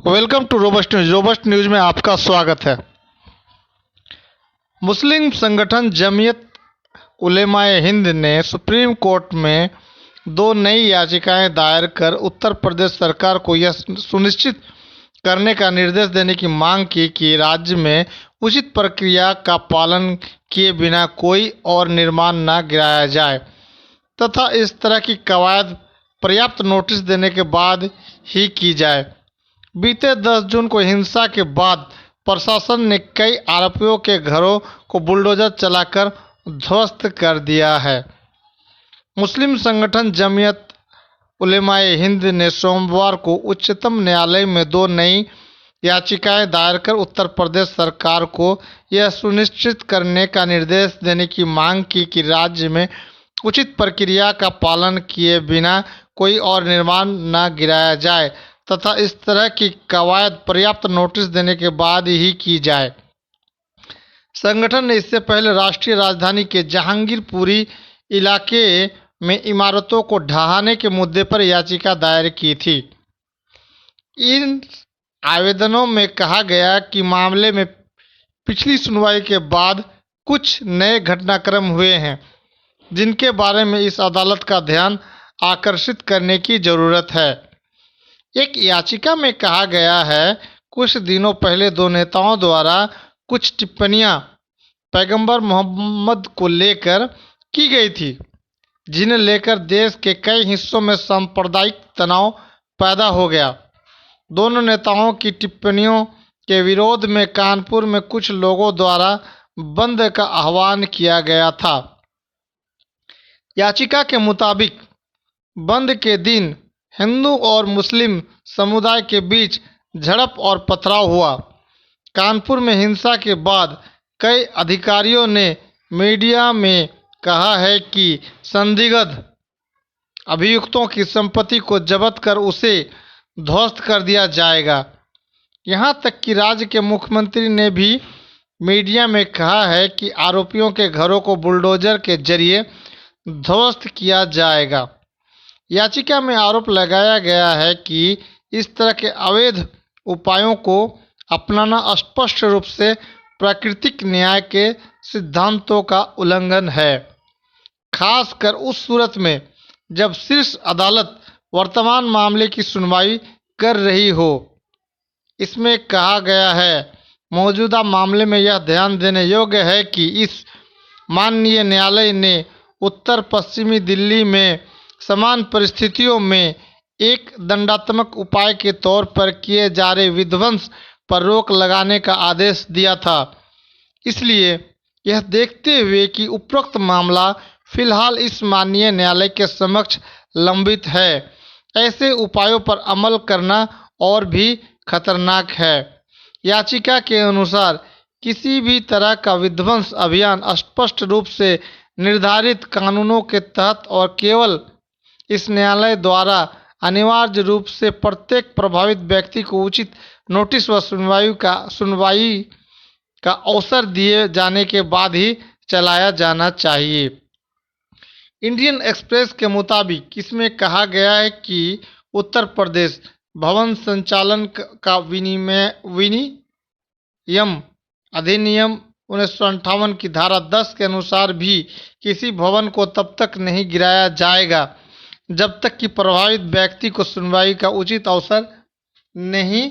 Welcome to Robust News. Robust News में आपका स्वागत है। मुस्लिम संगठन जमीयत उलेमाए हिंद ने सुप्रीम कोर्ट में दो नई याचिकाएं दायर कर उत्तर प्रदेश सरकार को यह सुनिश्चित करने का निर्देश देने की मांग की कि राज्य में उचित प्रक्रिया का पालन किए बिना कोई और निर्माण न गिराया जाए तथा इस तरह की कवायद पर्याप्त नोटिस देने के बाद ही की जाए। बीते 10 जून को हिंसा के बाद प्रशासन ने कई आरोपियों के घरों को बुलडोजर चलाकर ध्वस्त कर दिया है। मुस्लिम संगठन जमीयत उलेमाए हिंद ने सोमवार को उच्चतम न्यायालय में दो नई याचिकाएं दायर कर उत्तर प्रदेश सरकार को यह सुनिश्चित करने का निर्देश देने की मांग की कि राज्य में उचित प्रक्रिया का पालन किए बिना कोई और निर्माण न गिराया जाए तथा इस तरह की कवायद पर्याप्त नोटिस देने के बाद ही की जाए। संगठन ने इससे पहले राष्ट्रीय राजधानी के जहांगीरपुरी इलाके में इमारतों को ढहाने के मुद्दे पर याचिका दायर की थी। इन आवेदनों में कहा गया कि मामले में पिछली सुनवाई के बाद कुछ नए घटनाक्रम हुए हैं जिनके बारे में इस अदालत का ध्यान आकर्षित करने की जरूरत है। एक याचिका में कहा गया है, कुछ दिनों पहले दो नेताओं द्वारा कुछ टिप्पणियां पैगंबर मोहम्मद को लेकर की गई थी, जिन्हें लेकर देश के कई हिस्सों में सांप्रदायिक तनाव पैदा हो गया। दोनों नेताओं की टिप्पणियों के विरोध में कानपुर में कुछ लोगों द्वारा बंद का आह्वान किया गया था। याचिका के मुताबिक बंद के दिन हिंदू और मुस्लिम समुदाय के बीच झड़प और पथराव हुआ। कानपुर में हिंसा के बाद कई अधिकारियों ने मीडिया में कहा है कि संदिग्ध अभियुक्तों की संपत्ति को जब्त कर उसे ध्वस्त कर दिया जाएगा। यहां तक कि राज्य के मुख्यमंत्री ने भी मीडिया में कहा है कि आरोपियों के घरों को बुलडोजर के जरिए ध्वस्त किया जाएगा। याचिका में आरोप लगाया गया है कि इस तरह के अवैध उपायों को अपनाना स्पष्ट रूप से प्राकृतिक न्याय के सिद्धांतों का उल्लंघन है, खासकर उस सूरत में जब शीर्ष अदालत वर्तमान मामले की सुनवाई कर रही हो। इसमें कहा गया है, मौजूदा मामले में यह ध्यान देने योग्य है कि इस माननीय न्यायालय ने उत्तर पश्चिमी दिल्ली में समान परिस्थितियों में एक दंडात्मक उपाय के तौर पर किए जा रहे विध्वंस पर रोक लगाने का आदेश दिया था। इसलिए यह देखते हुए कि उपरोक्त मामला फिलहाल इस माननीय न्यायालय के समक्ष लंबित है, ऐसे उपायों पर अमल करना और भी खतरनाक है। याचिका के अनुसार किसी भी तरह का विध्वंस अभियान स्पष्ट रूप से निर्धारित कानूनों के तहत और केवल इस न्यायालय द्वारा अनिवार्य रूप से प्रत्येक प्रभावित व्यक्ति को उचित नोटिस व सुनवाई का अवसर दिए जाने के बाद ही चलाया जाना चाहिए। इंडियन एक्सप्रेस के मुताबिक इसमें कहा गया है कि उत्तर प्रदेश भवन संचालन का विनियम अधिनियम 1958 की धारा 10 के अनुसार भी किसी भवन को तब तक नहीं गिराया जाएगा जब तक कि प्रभावित व्यक्ति को सुनवाई का उचित अवसर नहीं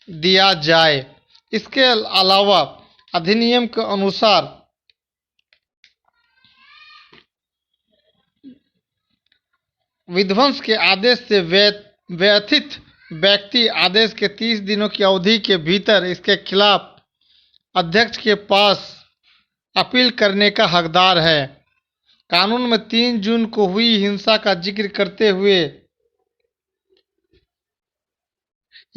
दिया जाए। इसके अलावा अधिनियम के अनुसार विध्वंस के आदेश से व्यथित व्यक्ति आदेश के 30 दिनों की अवधि के भीतर इसके खिलाफ अध्यक्ष के पास अपील करने का हकदार है। कानून में 3 जून को हुई हिंसा का जिक्र करते हुए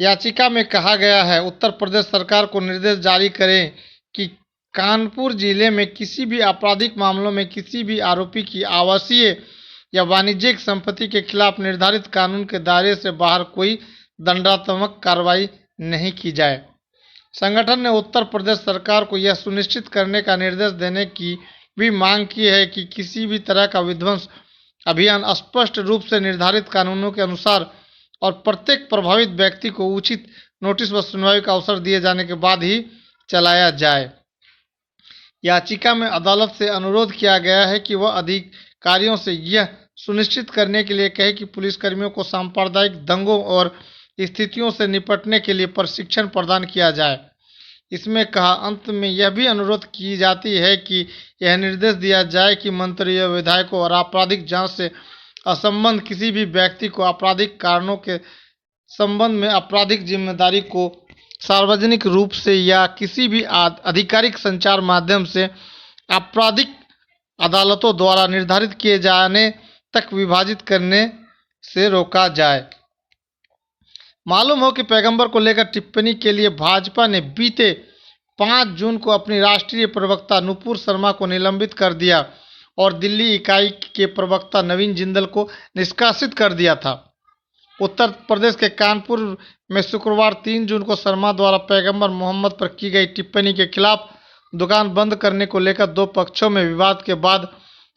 याचिका में कहा गया है, उत्तर प्रदेश सरकार को निर्देश जारी करें कि कानपुर जिले में किसी भी आपराधिक मामलों में किसी भी आरोपी की आवासीय या वाणिज्यिक संपत्ति के खिलाफ निर्धारित कानून के दायरे से बाहर कोई दंडात्मक कार्रवाई नहीं की जाए। संगठन ने उत्तर प्रदेश सरकार को यह सुनिश्चित करने का निर्देश देने की भी मांग की है कि किसी भी तरह का विध्वंस अभियान स्पष्ट रूप से निर्धारित कानूनों के अनुसार और प्रत्येक प्रभावित व्यक्ति को उचित नोटिस व सुनवाई का अवसर दिए जाने के बाद ही चलाया जाए। याचिका में अदालत से अनुरोध किया गया है कि वह अधिकारियों से यह सुनिश्चित करने के लिए कहे कि पुलिसकर्मियों को सांप्रदायिक दंगों और स्थितियों से निपटने के लिए प्रशिक्षण प्रदान किया जाए। इसमें कहा, अंत में यह भी अनुरोध की जाती है कि यह निर्देश दिया जाए कि मंत्रियों, विधायकों और आपराधिक जांच से असंबद्ध किसी भी व्यक्ति को आपराधिक कारणों के संबंध में आपराधिक जिम्मेदारी को सार्वजनिक रूप से या किसी भी आधिकारिक संचार माध्यम से आपराधिक अदालतों द्वारा निर्धारित किए जाने तक विभाजित करने से रोका जाए। मालूम हो कि पैगंबर को लेकर टिप्पणी के लिए भाजपा ने बीते 5 जून को अपनी राष्ट्रीय प्रवक्ता नुपुर शर्मा को निलंबित कर दिया और दिल्ली इकाई के प्रवक्ता नवीन जिंदल को निष्कासित कर दिया था। उत्तर प्रदेश के कानपुर में शुक्रवार 3 जून को शर्मा द्वारा पैगंबर मोहम्मद पर की गई टिप्पणी के खिलाफ दुकान बंद करने को लेकर दो पक्षों में विवाद के बाद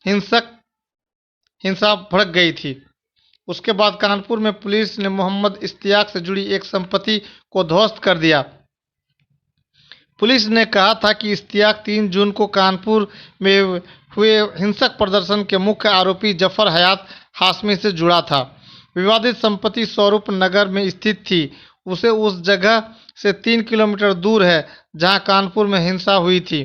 हिंसा भड़क गई थी। उसके बाद कानपुर में पुलिस ने मोहम्मद इश्तियाक से जुड़ी एक संपत्ति को ध्वस्त कर दिया। पुलिस ने कहा था कि इश्तियाक 3 जून को कानपुर में हुए हिंसक प्रदर्शन के मुख्य आरोपी जफर हयात हाशमी से जुड़ा था। विवादित संपत्ति स्वरूप नगर में स्थित थी। उसे उस जगह से 3 किलोमीटर दूर है जहां कानपुर में हिंसा हुई थी।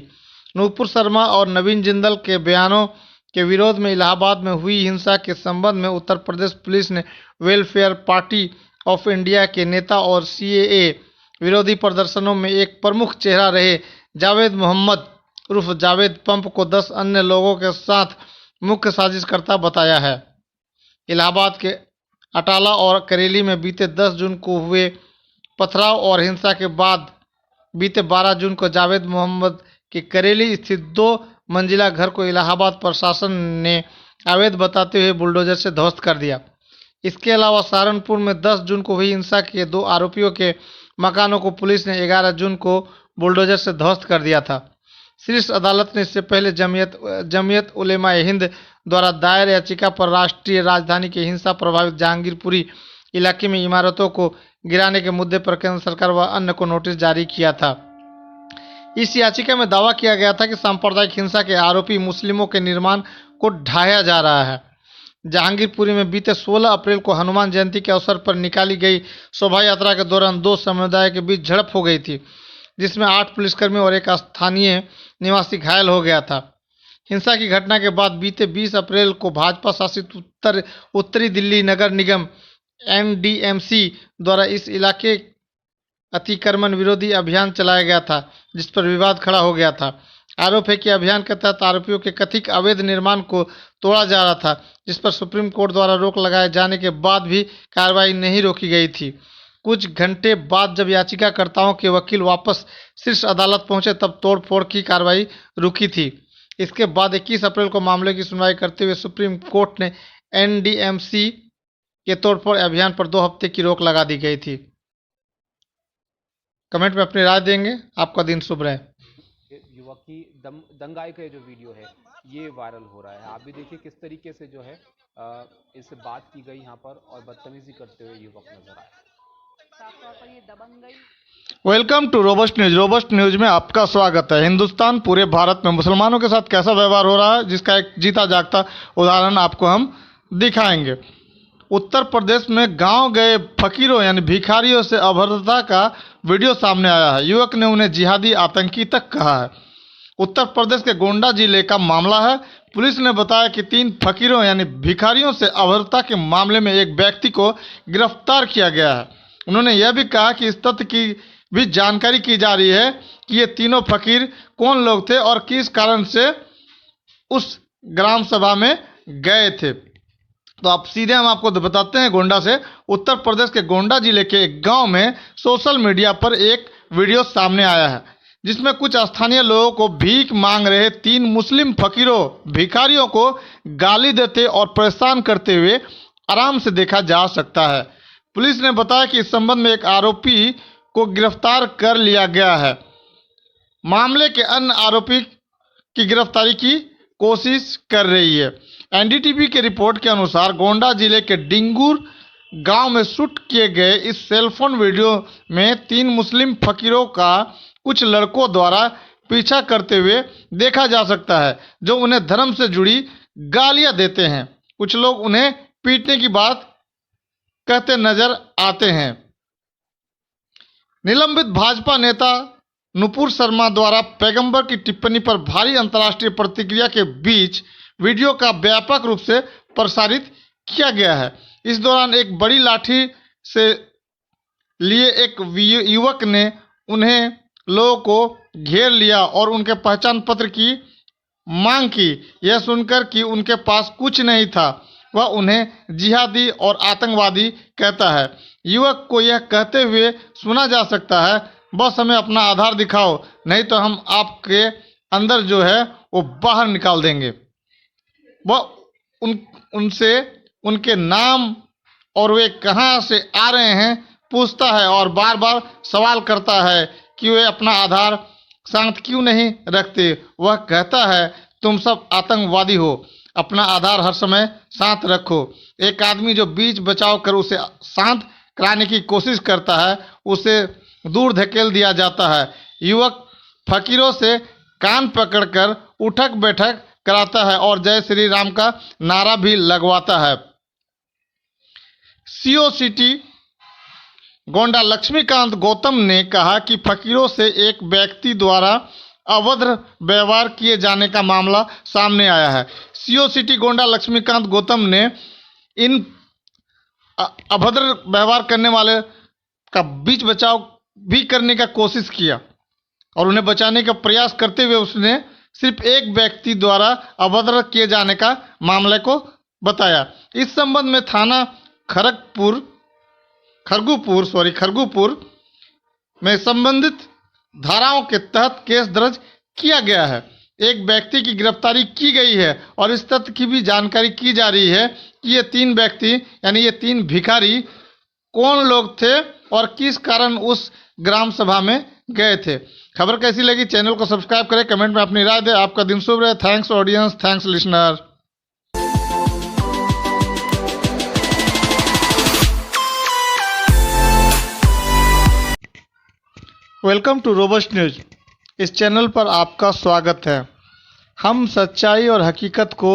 नुपुर शर्मा और नवीन जिंदल के बयानों के विरोध में इलाहाबाद में हुई हिंसा के संबंध में उत्तर प्रदेश पुलिस ने वेलफेयर पार्टी ऑफ इंडिया के नेता और सीएए विरोधी प्रदर्शनों में एक प्रमुख चेहरा रहे जावेद मोहम्मद उर्फ जावेद पंप को 10 अन्य लोगों के साथ मुख्य साजिशकर्ता बताया है। इलाहाबाद के अटाला और करेली में बीते 10 जून को हुए पथराव और हिंसा के बाद बीते 12 जून को जावेद मोहम्मद के करेली स्थित 2 मंजिला घर को इलाहाबाद प्रशासन ने अवैध बताते हुए बुलडोजर से ध्वस्त कर दिया। इसके अलावा सहारनपुर में 10 जून को हुई हिंसा के 2 आरोपियों के मकानों को पुलिस ने 11 जून को बुलडोजर से ध्वस्त कर दिया था। शीर्ष अदालत ने इससे पहले जमीयत उलेमा हिंद द्वारा दायर याचिका पर राष्ट्रीय राजधानी के हिंसा प्रभावित जहांगीरपुरी इलाके में इमारतों को गिराने के मुद्दे पर केंद्र सरकार व अन्य को नोटिस जारी किया था। इस याचिका में दावा किया गया था कि सांप्रदायिक हिंसा के आरोपी मुस्लिमों के निर्माण को ढाया जा रहा है। जहांगीरपुरी में बीते 16 अप्रैल को हनुमान जयंती के अवसर पर निकाली गई शोभा यात्रा के दौरान 2 समुदाय के बीच झड़प हो गई थी, जिसमें 8 पुलिसकर्मी और एक स्थानीय निवासी घायल हो गया था। हिंसा की घटना के बाद बीते 20 अप्रैल को भाजपा शासित उत्तरी दिल्ली नगर निगम NDMC द्वारा इस इलाके अतिक्रमण विरोधी अभियान चलाया गया था, जिस पर विवाद खड़ा हो गया था। आरोप है कि अभियान के तहत आरोपियों के कथित अवैध निर्माण को तोड़ा जा रहा था, जिस पर सुप्रीम कोर्ट द्वारा रोक लगाए जाने के बाद भी कार्रवाई नहीं रोकी गई थी। कुछ घंटे बाद जब याचिकाकर्ताओं के वकील वापस शीर्ष अदालत पहुंचे तब तोड़फोड़ की कार्रवाई रुकी थी। इसके बाद 21 अप्रैल को मामले की सुनवाई करते हुए सुप्रीम कोर्ट ने NDMC के तोड़फोड़ अभियान पर 2 हफ्ते की रोक लगा दी गई थी। कमेंट में अपनी राय देंगे। आपका दिन शुभ रहे। युवक की दंगाई का जो वीडियो है ये वायरल हो रहा है। आप भी देखिए किस तरीके से जो है इससे बात की गई यहाँ पर और बदतमीजी करते हुए युवक नजर आए। साफ तौर पर ये दबंगई। Welcome to Robust News. Robust News में आपका स्वागत है। हिंदुस्तान पूरे भारत में मुसलमानों के साथ कैसा व्यवहार हो रहा है, जिसका एक जीता जागता उदाहरण आपको हम दिखाएंगे। उत्तर प्रदेश में गांव गए फकीरों यानी भिखारियों से अभद्रता का वीडियो सामने आया है। युवक ने उन्हें जिहादी आतंकी तक कहा है। उत्तर प्रदेश के गोंडा जिले का मामला है। पुलिस ने बताया कि 3 फकीरों यानी भिखारियों से अभद्रता के मामले में एक व्यक्ति को गिरफ्तार किया गया है। उन्होंने यह भी कहा कि इस तथ्य की भी जानकारी की जा रही है कि ये तीनों फकीर कौन लोग थे और किस कारण से उस ग्राम सभा में गए थे। तो आप सीधे हम आपको बताते हैं गोंडा से। उत्तर प्रदेश के गोंडा जिले के एक गांव में सोशल मीडिया पर एक वीडियो सामने आया है, जिसमें कुछ स्थानीय लोगों को भीख मांग रहे 3 मुस्लिम फकीरों भिखारियों को गाली देते और परेशान करते हुए आराम से देखा जा सकता है। पुलिस ने बताया कि इस संबंध में एक आरोपी को गिरफ्तार कर लिया गया है। मामले के अन्य आरोपी की गिरफ्तारी की कोशिश कर रही है। NDTV की रिपोर्ट के अनुसार गोंडा जिले के डिंगूर गांव में शूट किए गए इस सेलफोन वीडियो में 3 मुस्लिम फकीरों का कुछ लड़कों द्वारा पीछा करते हुए देखा जा सकता है, जो उन्हें धर्म से जुड़ी गालियां देते हैं। कुछ लोग उन्हें पीटने की बात कहते नजर आते हैं। निलंबित भाजपा नेता नुपुर शर्मा द्वारा पैगंबर की टिप्पणी पर भारी अंतर्राष्ट्रीय प्रतिक्रिया के बीच वीडियो का व्यापक रूप से प्रसारित किया गया है। इस दौरान एक बड़ी लाठी से लिए एक युवक ने उन्हें लोगों को घेर लिया और उनके पहचान पत्र की मांग की। यह सुनकर कि उनके पास कुछ नहीं था, वह उन्हें जिहादी और आतंकवादी कहता है। युवक को यह कहते हुए सुना जा सकता है, बस हमें अपना आधार दिखाओ, नहीं तो हम आपके अंदर जो है वो बाहर निकाल देंगे। वह उनसे उनके नाम और वे कहाँ से आ रहे हैं पूछता है और बार बार सवाल करता है कि वे अपना आधार साथ क्यों नहीं रखते। वह कहता है, तुम सब आतंकवादी हो, अपना आधार हर समय साथ रखो। एक आदमी जो बीच बचाव कर उसे शांत कराने की कोशिश करता है, उसे दूर धकेल दिया जाता है। युवक फकीरों से कान पकड़कर उठक बैठक कराता है और जय श्री राम का नारा भी लगवाता है। सीओ सिटी गोंडा लक्ष्मीकांत गौतम ने कहा कि फकीरों से एक व्यक्ति द्वारा अभद्र व्यवहार किए जाने का मामला सामने आया है। सीओ सिटी गोंडा लक्ष्मीकांत गौतम ने इन अभद्र व्यवहार करने वाले का बीच बचाव भी करने का कोशिश किया और उन्हें बचाने का प्रयास करते हुए उसने सिर्फ एक व्यक्ति द्वारा अभद्र किए जाने का मामले को बताया। इस संबंध में थाना खरगुपुर में संबंधित धाराओं के तहत केस दर्ज किया गया है। एक व्यक्ति की गिरफ्तारी की गई है और इस तथ्य की भी जानकारी की जा रही है कि ये 3 व्यक्ति यानी ये 3 भिखारी कौन लोग थे और किस कारण उस ग्राम सभा में गए थे। खबर कैसी लगी, चैनल को सब्सक्राइब करें, कमेंट में अपनी राय दें। आपका दिन शुभ रहे। Thanks audience, thanks listener. Welcome to Robust News. इस चैनल पर आपका स्वागत है। हम सच्चाई और हकीकत को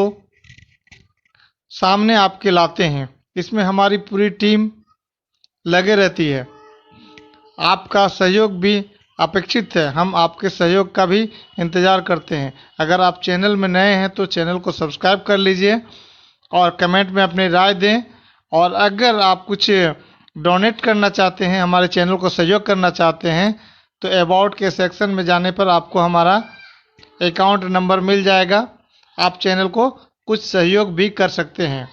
सामने आपके लाते हैं। इसमें हमारी पूरी टीम लगे रहती है। आपका सहयोग भी अपेक्षित है। हम आपके सहयोग का भी इंतज़ार करते हैं। अगर आप चैनल में नए हैं तो चैनल को सब्सक्राइब कर लीजिए और कमेंट में अपनी राय दें। और अगर आप कुछ डोनेट करना चाहते हैं, हमारे चैनल को सहयोग करना चाहते हैं, तो अबाउट के सेक्शन में जाने पर आपको हमारा अकाउंट नंबर मिल जाएगा। आप चैनल को कुछ सहयोग भी कर सकते हैं।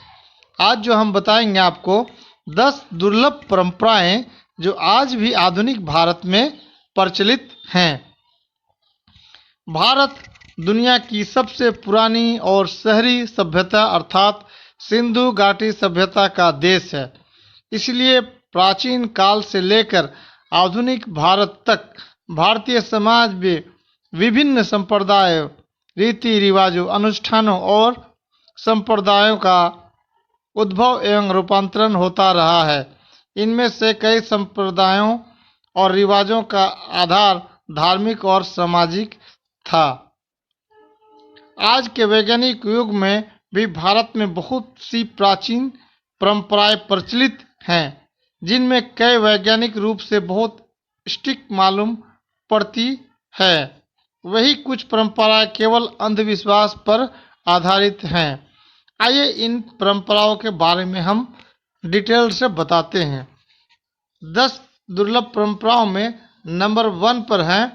आज जो हम बताएंगे आपको 10 दुर्लभ परंपराएं जो आज भी आधुनिक भारत में प्रचलित हैं। भारत दुनिया की सबसे पुरानी और शहरी सभ्यता अर्थात सिंधु घाटी सभ्यता का देश है। इसलिए प्राचीन काल से लेकर आधुनिक भारत तक भारतीय समाज में विभिन्न संप्रदायों, रीति रिवाजों, अनुष्ठानों और संप्रदायों का उद्भव एवं रूपांतरण होता रहा है। इनमें से कई संप्रदायों और रिवाजों का आधार धार्मिक और सामाजिक था। आज के वैज्ञानिक युग में भी भारत में बहुत सी प्राचीन परंपराएं प्रचलित हैं, जिनमें कई वैज्ञानिक रूप से बहुत सटीक मालूम पड़ती है। वही कुछ परंपराएं केवल अंधविश्वास पर आधारित हैं। आइए इन परंपराओं के बारे में हम डिटेल से बताते हैं। 10 दुर्लभ परंपराओं में नंबर 1 पर है,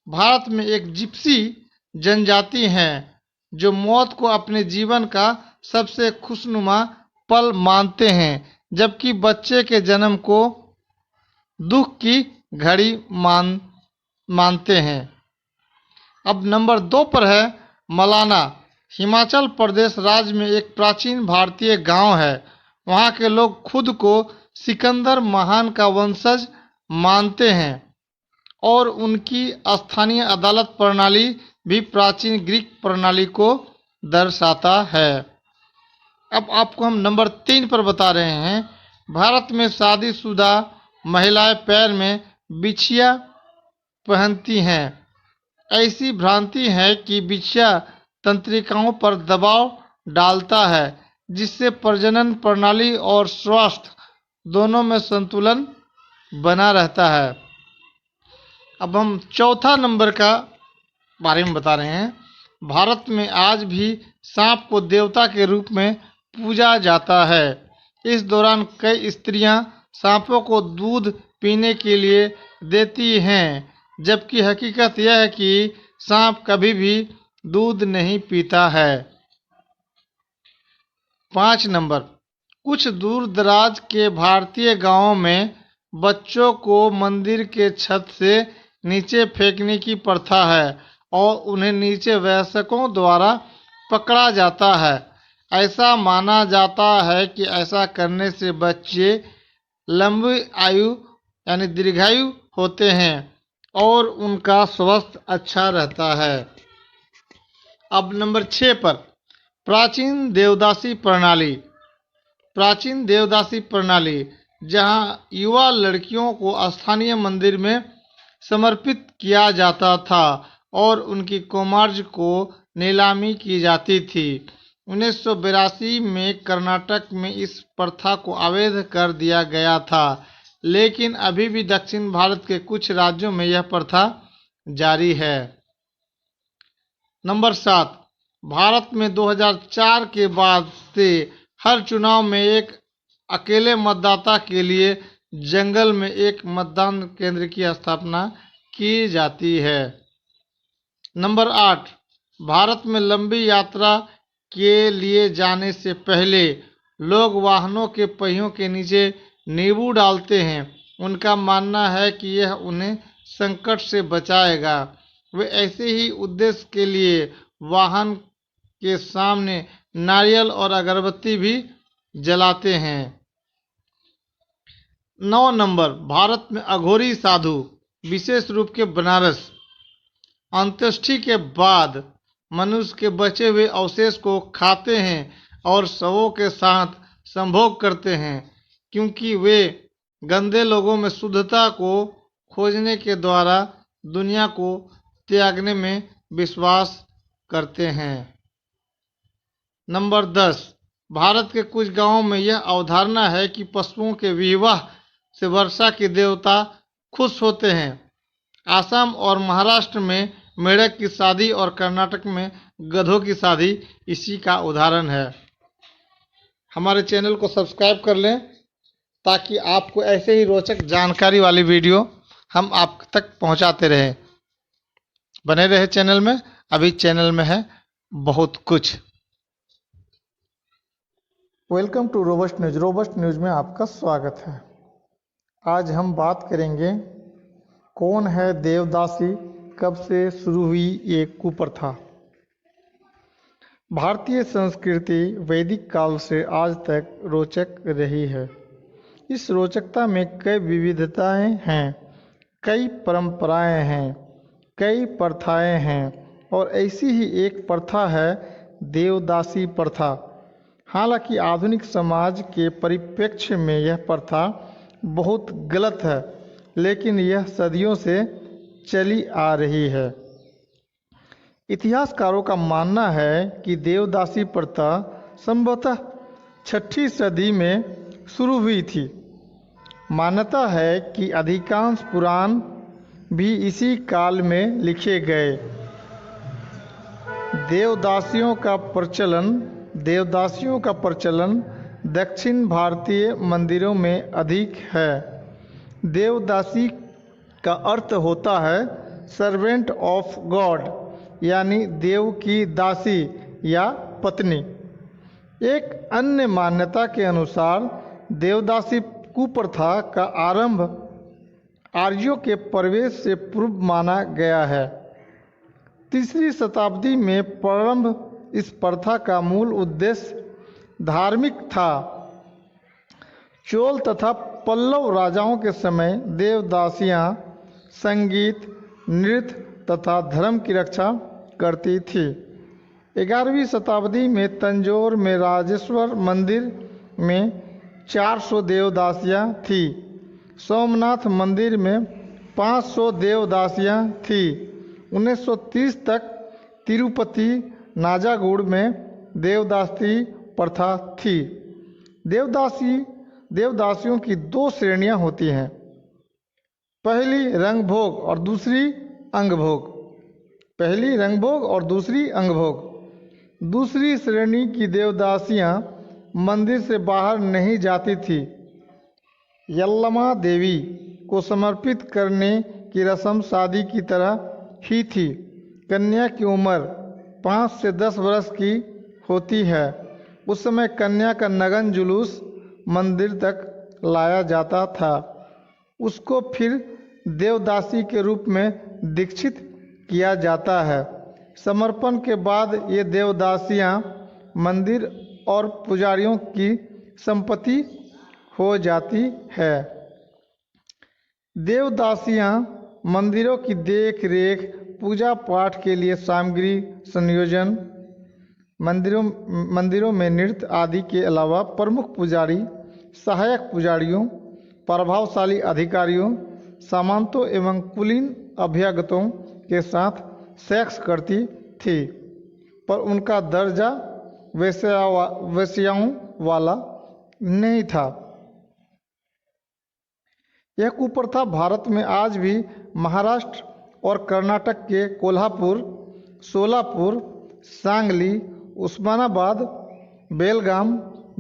भारत में एक जिप्सी जनजाति है जो मौत को अपने जीवन का सबसे खुशनुमा पल मानते हैं, जबकि बच्चे के जन्म को दुख की घड़ी मानते हैं। अब नंबर 2 पर है मलाना। हिमाचल प्रदेश राज्य में एक प्राचीन भारतीय गांव है। वहां के लोग खुद को सिकंदर महान का वंशज मानते हैं और उनकी स्थानीय अदालत प्रणाली भी प्राचीन ग्रीक प्रणाली को दर्शाता है। अब आपको हम नंबर 3 पर बता रहे हैं, भारत में शादीशुदा महिलाएं पैर में बिछिया पहनती हैं। ऐसी भ्रांति है कि बिछिया तंत्रिकाओं पर दबाव डालता है, जिससे प्रजनन प्रणाली और स्वास्थ्य दोनों में संतुलन बना रहता है। अब हम चौथा नंबर का बारे में बता रहे हैं। भारत में आज भी सांप को देवता के रूप में पूजा जाता है। इस दौरान कई स्त्रियां सांपों को दूध पीने के लिए देती हैं, जबकि हकीकत यह है कि सांप कभी भी दूध नहीं पीता है। 5 नंबर, कुछ दूर दराज के भारतीय गांवों में बच्चों को मंदिर के छत से नीचे फेंकने की प्रथा है और उन्हें नीचे वयस्कों द्वारा पकड़ा जाता है। ऐसा माना जाता है कि ऐसा करने से बच्चे लंबी आयु यानी दीर्घायु होते हैं और उनका स्वास्थ्य अच्छा रहता है। अब नंबर 6 पर प्राचीन देवदासी प्रणाली। प्राचीन देवदासी प्रणाली, जहां युवा लड़कियों को स्थानीय मंदिर में समर्पित किया जाता था और उनकी कौमार्ज को नीलामी की जाती थी। 1982 में कर्नाटक में इस प्रथा को अवैध कर दिया गया था, लेकिन अभी भी दक्षिण भारत के कुछ राज्यों में यह प्रथा जारी है। नंबर 7, भारत में 2004 के बाद से हर चुनाव में एक अकेले मतदाता के लिए जंगल में एक मतदान केंद्र की स्थापना की जाती है। नंबर 8, भारत में लंबी यात्रा के लिए जाने से पहले लोग वाहनों के पहियों के नीचे नींबू डालते हैं। उनका मानना है कि यह उन्हें संकट से बचाएगा। वे ऐसे ही उद्देश्य के लिए वाहन के सामने नारियल और अगरबत्ती भी जलाते हैं। 9 नंबर, भारत में अघोरी साधु, विशेष रूप के बनारस, अंत्येष्टि के बाद मनुष्य के बचे हुए अवशेष को खाते हैं और शवों के साथ संभोग करते हैं, क्योंकि वे गंदे लोगों में शुद्धता को खोजने के द्वारा दुनिया को त्यागने में विश्वास करते हैं। नंबर 10, भारत के कुछ गांवों में यह अवधारणा है कि पशुओं के विवाह से वर्षा के देवता खुश होते हैं। आसाम और महाराष्ट्र में मेढक की शादी और कर्नाटक में गधों की शादी इसी का उदाहरण है। हमारे चैनल को सब्सक्राइब कर लें ताकि आपको ऐसे ही रोचक जानकारी वाली वीडियो हम आप तक पहुंचाते रहें। बने रहे चैनल में, अभी चैनल में है बहुत कुछ। Welcome to Robust News. Robust News में आपका स्वागत है। आज हम बात करेंगे कौन है देवदासी, कब से शुरू हुई ये कुप्रथा। भारतीय संस्कृति वैदिक काल से आज तक रोचक रही है। इस रोचकता में कई विविधताएं हैं, कई परंपराएं हैं, कई प्रथाएं हैं और ऐसी ही एक प्रथा है देवदासी प्रथा। हालांकि आधुनिक समाज के परिप्रेक्ष्य में यह प्रथा बहुत गलत है, लेकिन यह सदियों से चली आ रही है। इतिहासकारों का मानना है कि देवदासी प्रथा संभवतः 6वीं सदी में शुरू हुई थी। मान्यता है कि अधिकांश पुराण भी इसी काल में लिखे गए। देवदासियों का प्रचलन दक्षिण भारतीय मंदिरों में अधिक है। देवदासी का अर्थ होता है सर्वेंट ऑफ गॉड, यानी देव की दासी या पत्नी। एक अन्य मान्यता के अनुसार देवदासी कुप्रथा का आरंभ आर्यों के प्रवेश से पूर्व माना गया है। 3री शताब्दी में प्रारंभ इस प्रथा का मूल उद्देश्य धार्मिक था। चोल तथा पल्लव राजाओं के समय देवदासियां संगीत, नृत्य तथा धर्म की रक्षा करती थी। 11वीं शताब्दी में तंजौर में राजेश्वर मंदिर में 400 देवदासियां थी। सोमनाथ मंदिर में 500 देवदासियां थी। 1930 तक तिरुपति नाजागुड़ में देवदासी प्रथा थी। देवदासियों की 2 श्रेणियां होती हैं, पहली रंगभोग और दूसरी अंगभोग। पहली रंगभोग और दूसरी अंगभोग। दूसरी श्रेणी की देवदासियां मंदिर से बाहर नहीं जाती थी। यल्लमा देवी को समर्पित करने की रस्म शादी की तरह ही थी। कन्या की उम्र 5 से 10 वर्ष की होती है। उस समय कन्या का नगन जुलूस मंदिर तक लाया जाता था। उसको फिर देवदासी के रूप में दीक्षित किया जाता है। समर्पण के बाद ये देवदासियां मंदिर और पुजारियों की संपत्ति हो जाती है। देवदासियां मंदिरों की देख रेख, पूजा पाठ के लिए सामग्री संयोजन, मंदिरों में नृत्य आदि के अलावा प्रमुख पुजारी, सहायक पुजारियों, प्रभावशाली अधिकारियों, सामंतों एवं कुलीन अभ्यागतों के साथ सेक्स करती थी, पर उनका दर्जा वेश्याओं वाला नहीं था। यह कुप्रथा भारत में आज भी महाराष्ट्र और कर्नाटक के कोल्हापुर, सोलापुर, सांगली, उस्मानाबाद, बेलगाम,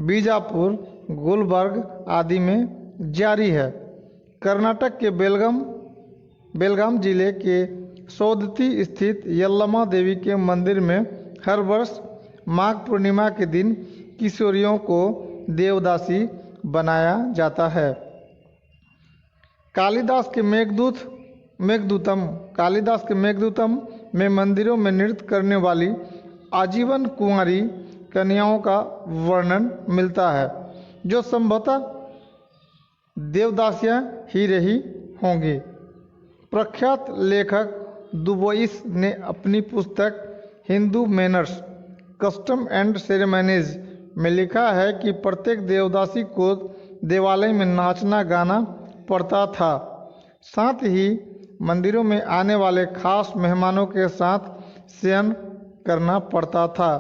बीजापुर, गुलबर्ग आदि में जारी है। कर्नाटक के बेलगाम जिले के सौदत्ती स्थित यल्लमा देवी के मंदिर में हर वर्ष माघ पूर्णिमा के दिन किशोरियों को देवदासी बनाया जाता है। कालिदास के मेघदूतम में मंदिरों में नृत्य करने वाली आजीवन कुंवारी कन्याओं का वर्णन मिलता है, जो संभवतः देवदासियां ही रही होंगी। प्रख्यात लेखक दुबोइस ने अपनी पुस्तक Hindu manners, custom and ceremonies में लिखा है कि प्रत्येक देवदासी को देवालय में नाचना गाना पड़ता था। साथ ही मंदिरों में आने वाले खास मेहमानों के साथ शयन करना पड़ता था।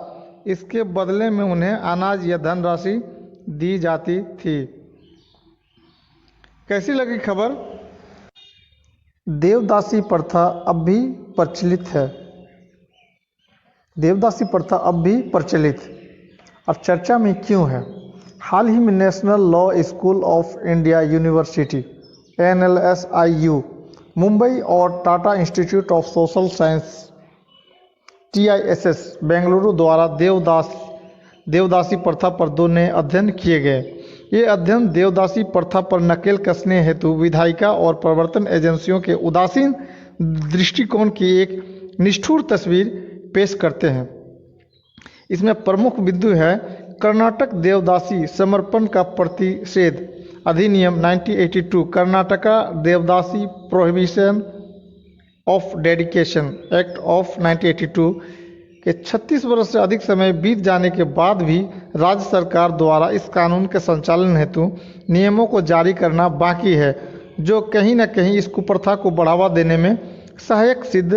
इसके बदले में उन्हें अनाज या धनराशि दी जाती थी। कैसी लगी खबर? देवदासी प्रथा अब भी प्रचलित है। देवदासी प्रथा अब भी प्रचलित और चर्चा में क्यों है? हाल ही में National Law School of India University NLSIU Mumbai और Tata Institute of Social Science TISS Bengaluru द्वारा देवदासी प्रथा पर 2 नए अध्ययन किए गए। ये अध्ययन देवदासी प्रथा पर नकेल कसने हेतु विधायिका और प्रवर्तन एजेंसियों के उदासीन दृष्टिकोण की एक निष्ठुर तस्वीर पेश करते हैं। इसमें प्रमुख बिंदु है कर्नाटक देवदासी समर्पण का प्रतिषेध अधिनियम 1982, Karnataka Devadasi Prohibition of Dedication Act of 1982 के 36 वर्ष से अधिक समय बीत जाने के बाद भी राज्य सरकार द्वारा इस कानून के संचालन हेतु नियमों को जारी करना बाकी है, जो कहीं न कहीं इस कुप्रथा को बढ़ावा देने में सहायक सिद्ध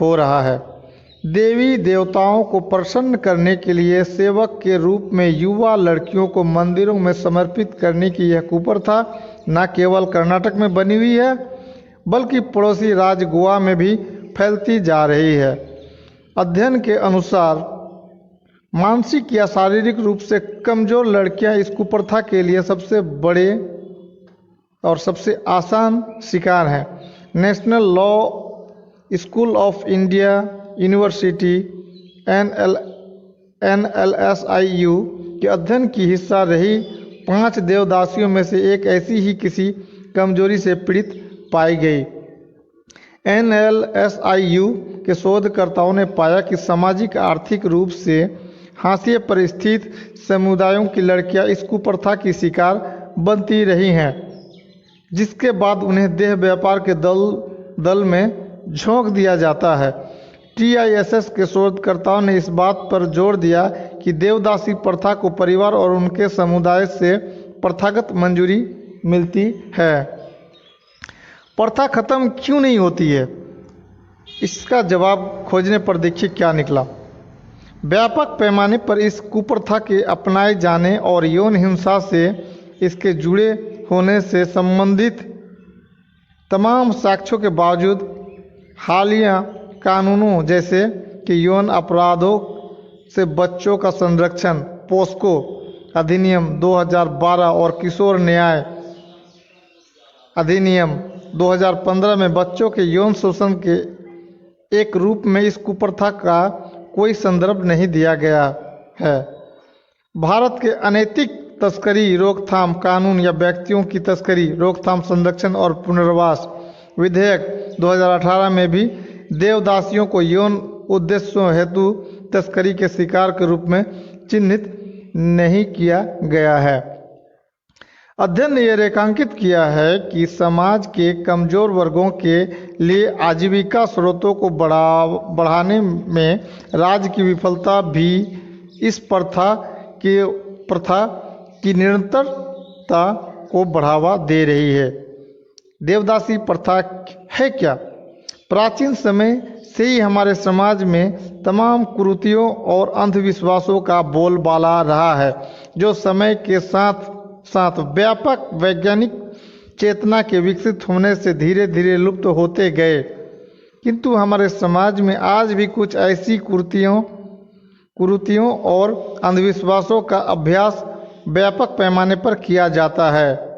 हो रहा है। देवी देवताओं को प्रसन्न करने के लिए सेवक के रूप में युवा लड़कियों को मंदिरों में समर्पित करने की यह कुप्रथा न केवल कर्नाटक में बनी हुई है, बल्कि पड़ोसी राज्य गोवा में भी फैलती जा रही है। अध्ययन के अनुसार मानसिक या शारीरिक रूप से कमजोर लड़कियां इस कुप्रथा के लिए सबसे बड़े और सबसे आसान शिकार हैं। National Law School of India University NLSIU के अध्ययन की हिस्सा रही 5 देवदासियों में से एक ऐसी ही किसी कमजोरी से पीड़ित पाई गई। NLSIU के शोधकर्ताओं ने पाया कि सामाजिक आर्थिक रूप से हाशिए पर स्थित समुदायों की लड़कियां इस कुप्रथा की शिकार बनती रही हैं, जिसके बाद उन्हें देह व्यापार के दल में झोंक दिया जाता है। TISS के शोधकर्ताओं ने इस बात पर जोर दिया कि देवदासी प्रथा को परिवार और उनके समुदाय से प्रथागत मंजूरी मिलती है। प्रथा खत्म क्यों नहीं होती है? इसका जवाब खोजने पर देखिए क्या निकला। व्यापक पैमाने पर इस कुप्रथा के अपनाए जाने और यौन हिंसा से इसके जुड़े होने से संबंधित तमाम साक्ष्यों के बावजूद हालिया कानूनों जैसे कि यौन अपराधों से बच्चों का संरक्षण पोस्को अधिनियम 2012 और किशोर न्याय अधिनियम 2015 में बच्चों के यौन शोषण के एक रूप में इस कुप्रथा का कोई संदर्भ नहीं दिया गया है। भारत के अनैतिक तस्करी रोकथाम कानून या व्यक्तियों की तस्करी रोकथाम संरक्षण और पुनर्वास विधेयक 2018 में भी देवदासियों को यौन उद्देश्यों हेतु तस्करी के शिकार के रूप में चिन्हित नहीं किया गया है। अध्ययन ने यह रेखांकित किया है कि समाज के कमजोर वर्गों के लिए आजीविका स्रोतों को बढ़ाने में राज्य की विफलता भी इस प्रथा की निरंतरता को बढ़ावा दे रही है। देवदासी प्रथा है क्या? प्राचीन समय से ही हमारे समाज में तमाम कुरीतियों और अंधविश्वासों का बोलबाला रहा है, जो समय के साथ साथ व्यापक वैज्ञानिक चेतना के विकसित होने से धीरे धीरे लुप्त होते गए। किंतु हमारे समाज में आज भी कुछ ऐसी कुरीतियों और अंधविश्वासों का अभ्यास व्यापक पैमाने पर किया जाता है,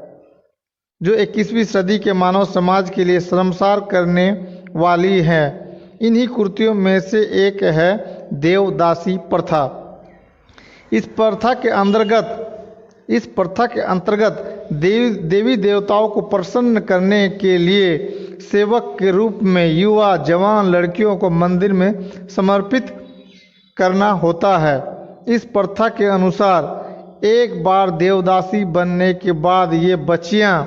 जो 21वीं सदी के मानव समाज के लिए शर्मसार करने वाली है। इन्हीं कुरीतियों में से एक है देवदासी प्रथा। इस प्रथा के अंतर्गत देवी देवताओं को प्रसन्न करने के लिए सेवक के रूप में युवा जवान लड़कियों को मंदिर में समर्पित करना होता है। इस प्रथा के अनुसार एक बार देवदासी बनने के बाद ये बच्चियां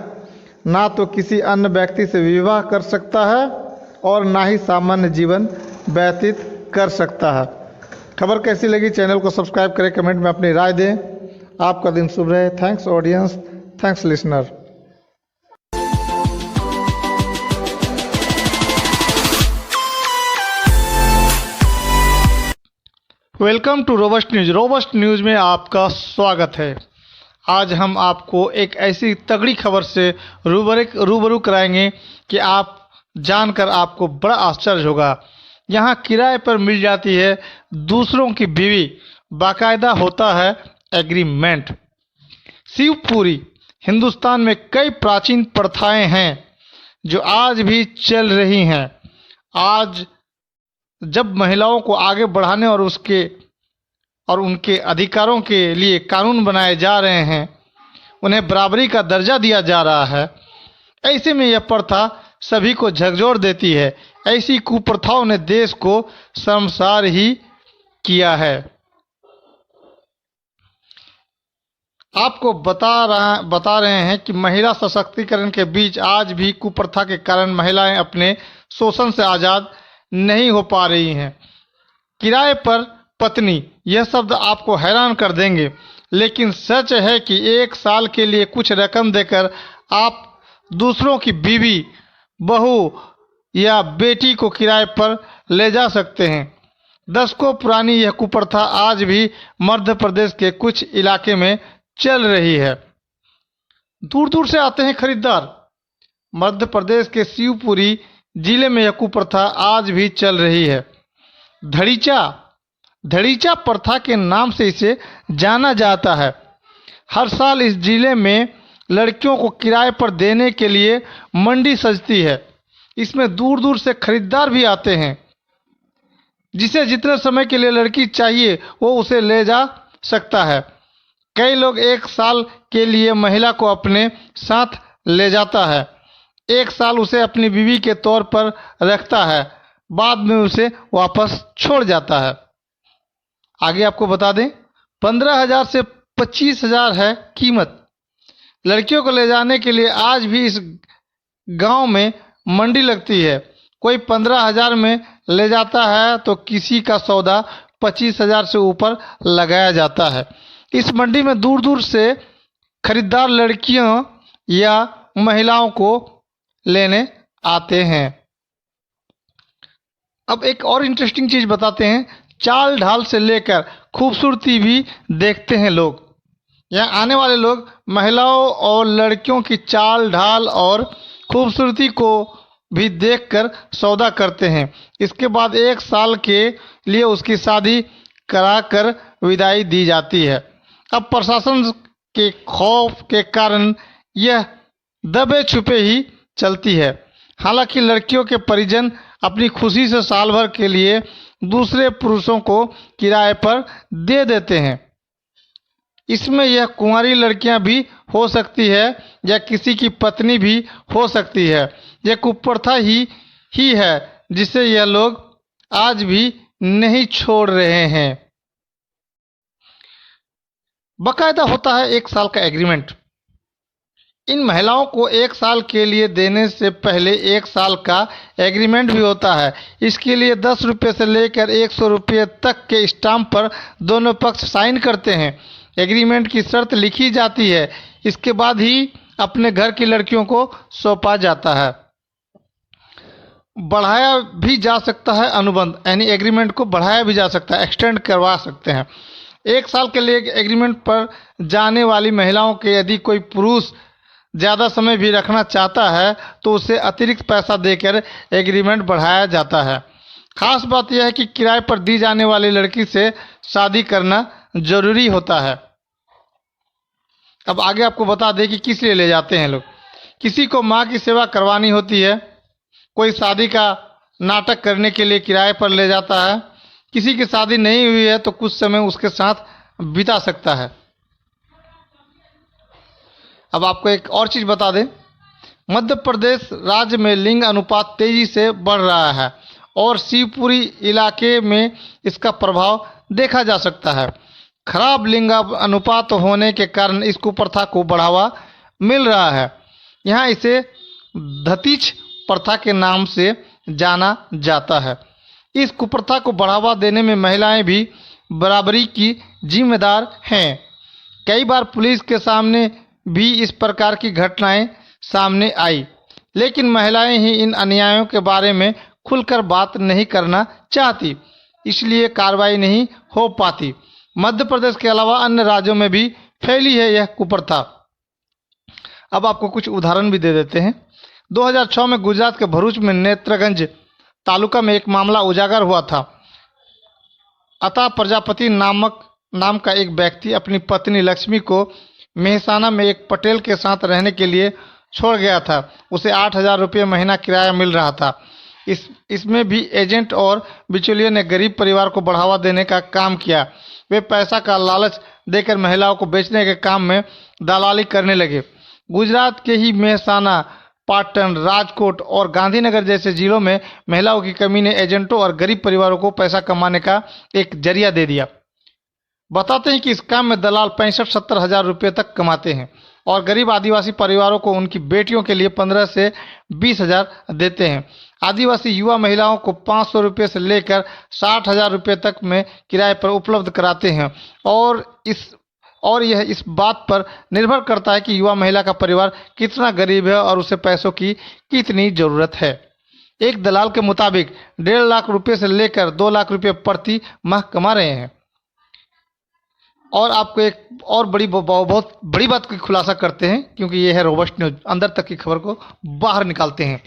ना तो किसी अन्य व्यक्ति से विवाह कर सकता है और ना ही सामान्य जीवन व्यतीत कर सकता है। खबर कैसी लगी? चैनल को सब्सक्राइब करें, कमेंट में अपनी राय दें। आपका दिन शुभ रहे। Thanks audience, thanks listener. Welcome to Robust News. Robust News में आपका स्वागत है। आज हम आपको एक ऐसी तगड़ी खबर से रूबरू कराएंगे कि आप जानकर आपको बड़ा आश्चर्य होगा। यहाँ किराए पर मिल जाती है दूसरों की बीवी, बाकायदा होता है एग्रीमेंट। शिवपुरी। हिंदुस्तान में कई प्राचीन प्रथाएं हैं जो आज भी चल रही हैं। आज जब महिलाओं को आगे बढ़ाने और उनके अधिकारों के लिए कानून बनाए जा रहे हैं, उन्हें बराबरी का दर्जा दिया जा रहा है, ऐसे में यह प्रथा सभी को झकझोर देती है। ऐसी कुप्रथाओं ने देश को शर्मसार ही किया है। आपको बता रहे हैं कि महिला सशक्तिकरण के बीच आज भी कुप्रथा के कारण महिलाएं अपने शोषण से आज़ाद नहीं हो पा रही हैं। किराए पर पत्नी, यह शब्द आपको हैरान कर देंगे, लेकिन सच है कि 1 साल के लिए कुछ रकम देकर आप दूसरों की बीवी, बहू या बेटी को किराए पर ले जा सकते हैं। दशकों पुरानी यह कुप्रथा आज भी मध्य प्रदेश के कुछ इलाके में चल रही है। दूर दूर से आते हैं खरीदार। मध्य प्रदेश के शिवपुरी जिले में यह कुप्रथा आज भी चल रही है। धड़ीचा प्रथा के नाम से इसे जाना जाता है। हर साल इस जिले में लड़कियों को किराए पर देने के लिए मंडी सजती है। इसमें दूर दूर से खरीदार भी आते हैं। जिसे जितने समय के लिए लड़की चाहिए वो उसे ले जा सकता है। कई लोग 1 साल के लिए महिला को अपने साथ ले जाता है। 1 साल उसे अपनी बीवी के तौर पर रखता है, बाद में उसे वापस छोड़ जाता है। आगे आपको बता दें, 15,000 से 25,000 है कीमत। लड़कियों को ले जाने के लिए आज भी इस गांव में मंडी लगती है। कोई 15,000 में ले जाता है तो किसी का सौदा 25,000 से ऊपर लगाया जाता है। इस मंडी में दूर दूर से खरीदार लड़कियों या महिलाओं को लेने आते हैं। अब एक और इंटरेस्टिंग चीज बताते हैं, चाल ढाल से लेकर खूबसूरती भी देखते हैं लोग। यहाँ आने वाले लोग महिलाओं और लड़कियों की चाल ढाल और खूबसूरती को भी देखकर सौदा करते हैं। इसके बाद 1 साल के लिए उसकी शादी कराकर विदाई दी जाती है। अब प्रशासन के खौफ के कारण यह दबे छुपे ही चलती है। हालांकि लड़कियों के परिजन अपनी खुशी से साल भर के लिए दूसरे पुरुषों को किराए पर दे देते हैं। इसमें यह कुंवारी लड़कियां भी हो सकती है या किसी की पत्नी भी हो सकती है। यह कुप्रथा ही है जिसे यह लोग आज भी नहीं छोड़ रहे हैं। बाकायदा होता है 1 साल का एग्रीमेंट। इन महिलाओं को 1 साल के लिए देने से पहले 1 साल का एग्रीमेंट भी होता है। इसके लिए 10 रुपये से लेकर 100 रुपये तक के स्टाम्प पर दोनों पक्ष साइन करते हैं। एग्रीमेंट की शर्त लिखी जाती है। इसके बाद ही अपने घर की लड़कियों को सौंपा जाता है। बढ़ाया भी जा सकता है अनुबंध, यानी एग्रीमेंट को बढ़ाया भी जा सकता है, एक्सटेंड करवा सकते हैं। 1 साल के लिए एग्रीमेंट पर जाने वाली महिलाओं के यदि कोई पुरुष ज़्यादा समय भी रखना चाहता है तो उसे अतिरिक्त पैसा देकर एग्रीमेंट बढ़ाया जाता है। खास बात यह है कि किराए पर दी जाने वाली लड़की से शादी करना जरूरी होता है। अब आगे आपको बता दें कि किस लिए ले जाते हैं लोग। किसी को माँ की सेवा करवानी होती है, कोई शादी का नाटक करने के लिए किराए पर ले जाता है, किसी की शादी नहीं हुई है तो कुछ समय उसके साथ बिता सकता है। अब आपको एक और चीज़ बता दें, मध्य प्रदेश राज्य में लिंग अनुपात तेजी से बढ़ रहा है और शिवपुरी इलाके में इसका प्रभाव देखा जा सकता है। खराब लिंग अनुपात होने के कारण इस कुप्रथा को बढ़ावा मिल रहा है। यहाँ इसे धतीच प्रथा के नाम से जाना जाता है। इस कुप्रथा को बढ़ावा देने में महिलाएं भी बराबरी की जिम्मेदार हैं। कई बार पुलिस के सामने भी इस प्रकार की घटनाएं सामने आई, लेकिन महिलाएं ही इन अन्यायों के बारे में खुलकर बात नहीं करना चाहती, इसलिए कार्रवाई नहीं हो पाती। मध्य प्रदेश के अलावा अन्य राज्यों में भी फैली है यह कुप्रथा। अब आपको कुछ उदाहरण भी दे देते हैं। 2006 में गुजरात के भरूच में नेत्रगंज तालुका में एक मामला उजागर हुआ था। अता प्रजापति नाम का एक व्यक्ति अपनी पत्नी लक्ष्मी को मेहसाना में एक पटेल के साथ रहने के लिए छोड़ गया था। उसे 8,000 रुपये महीना किराया मिल रहा था। इसमें भी एजेंट और बिचौलिए ने गरीब परिवार को बढ़ावा देने का काम किया। वे पैसा का लालच देकर महिलाओं को बेचने के काम में दलाली करने लगे। गुजरात के ही मेहसाना, पाटन, राजकोट और गांधीनगर जैसे जिलों में महिलाओं की कमी ने एजेंटों और गरीब परिवारों को पैसा कमाने का एक जरिया दे दिया। बताते हैं कि इस काम में दलाल 65-70 हज़ार रुपये तक कमाते हैं और गरीब आदिवासी परिवारों को उनकी बेटियों के लिए 15 से 20 हज़ार देते हैं। आदिवासी युवा महिलाओं को 500 रुपये से लेकर 60,000 रुपये तक में किराए पर उपलब्ध कराते हैं और यह इस बात पर निर्भर करता है कि युवा महिला का परिवार कितना गरीब है और उसे पैसों की कितनी ज़रूरत है। एक दलाल के मुताबिक 1.5 लाख रुपये से लेकर 2 लाख रुपये प्रति माह कमा रहे हैं। और आपको एक और बहुत बड़ी बात की खुलासा करते हैं, क्योंकि ये है रोबस्ट न्यूज, अंदर तक की खबर को बाहर निकालते हैं।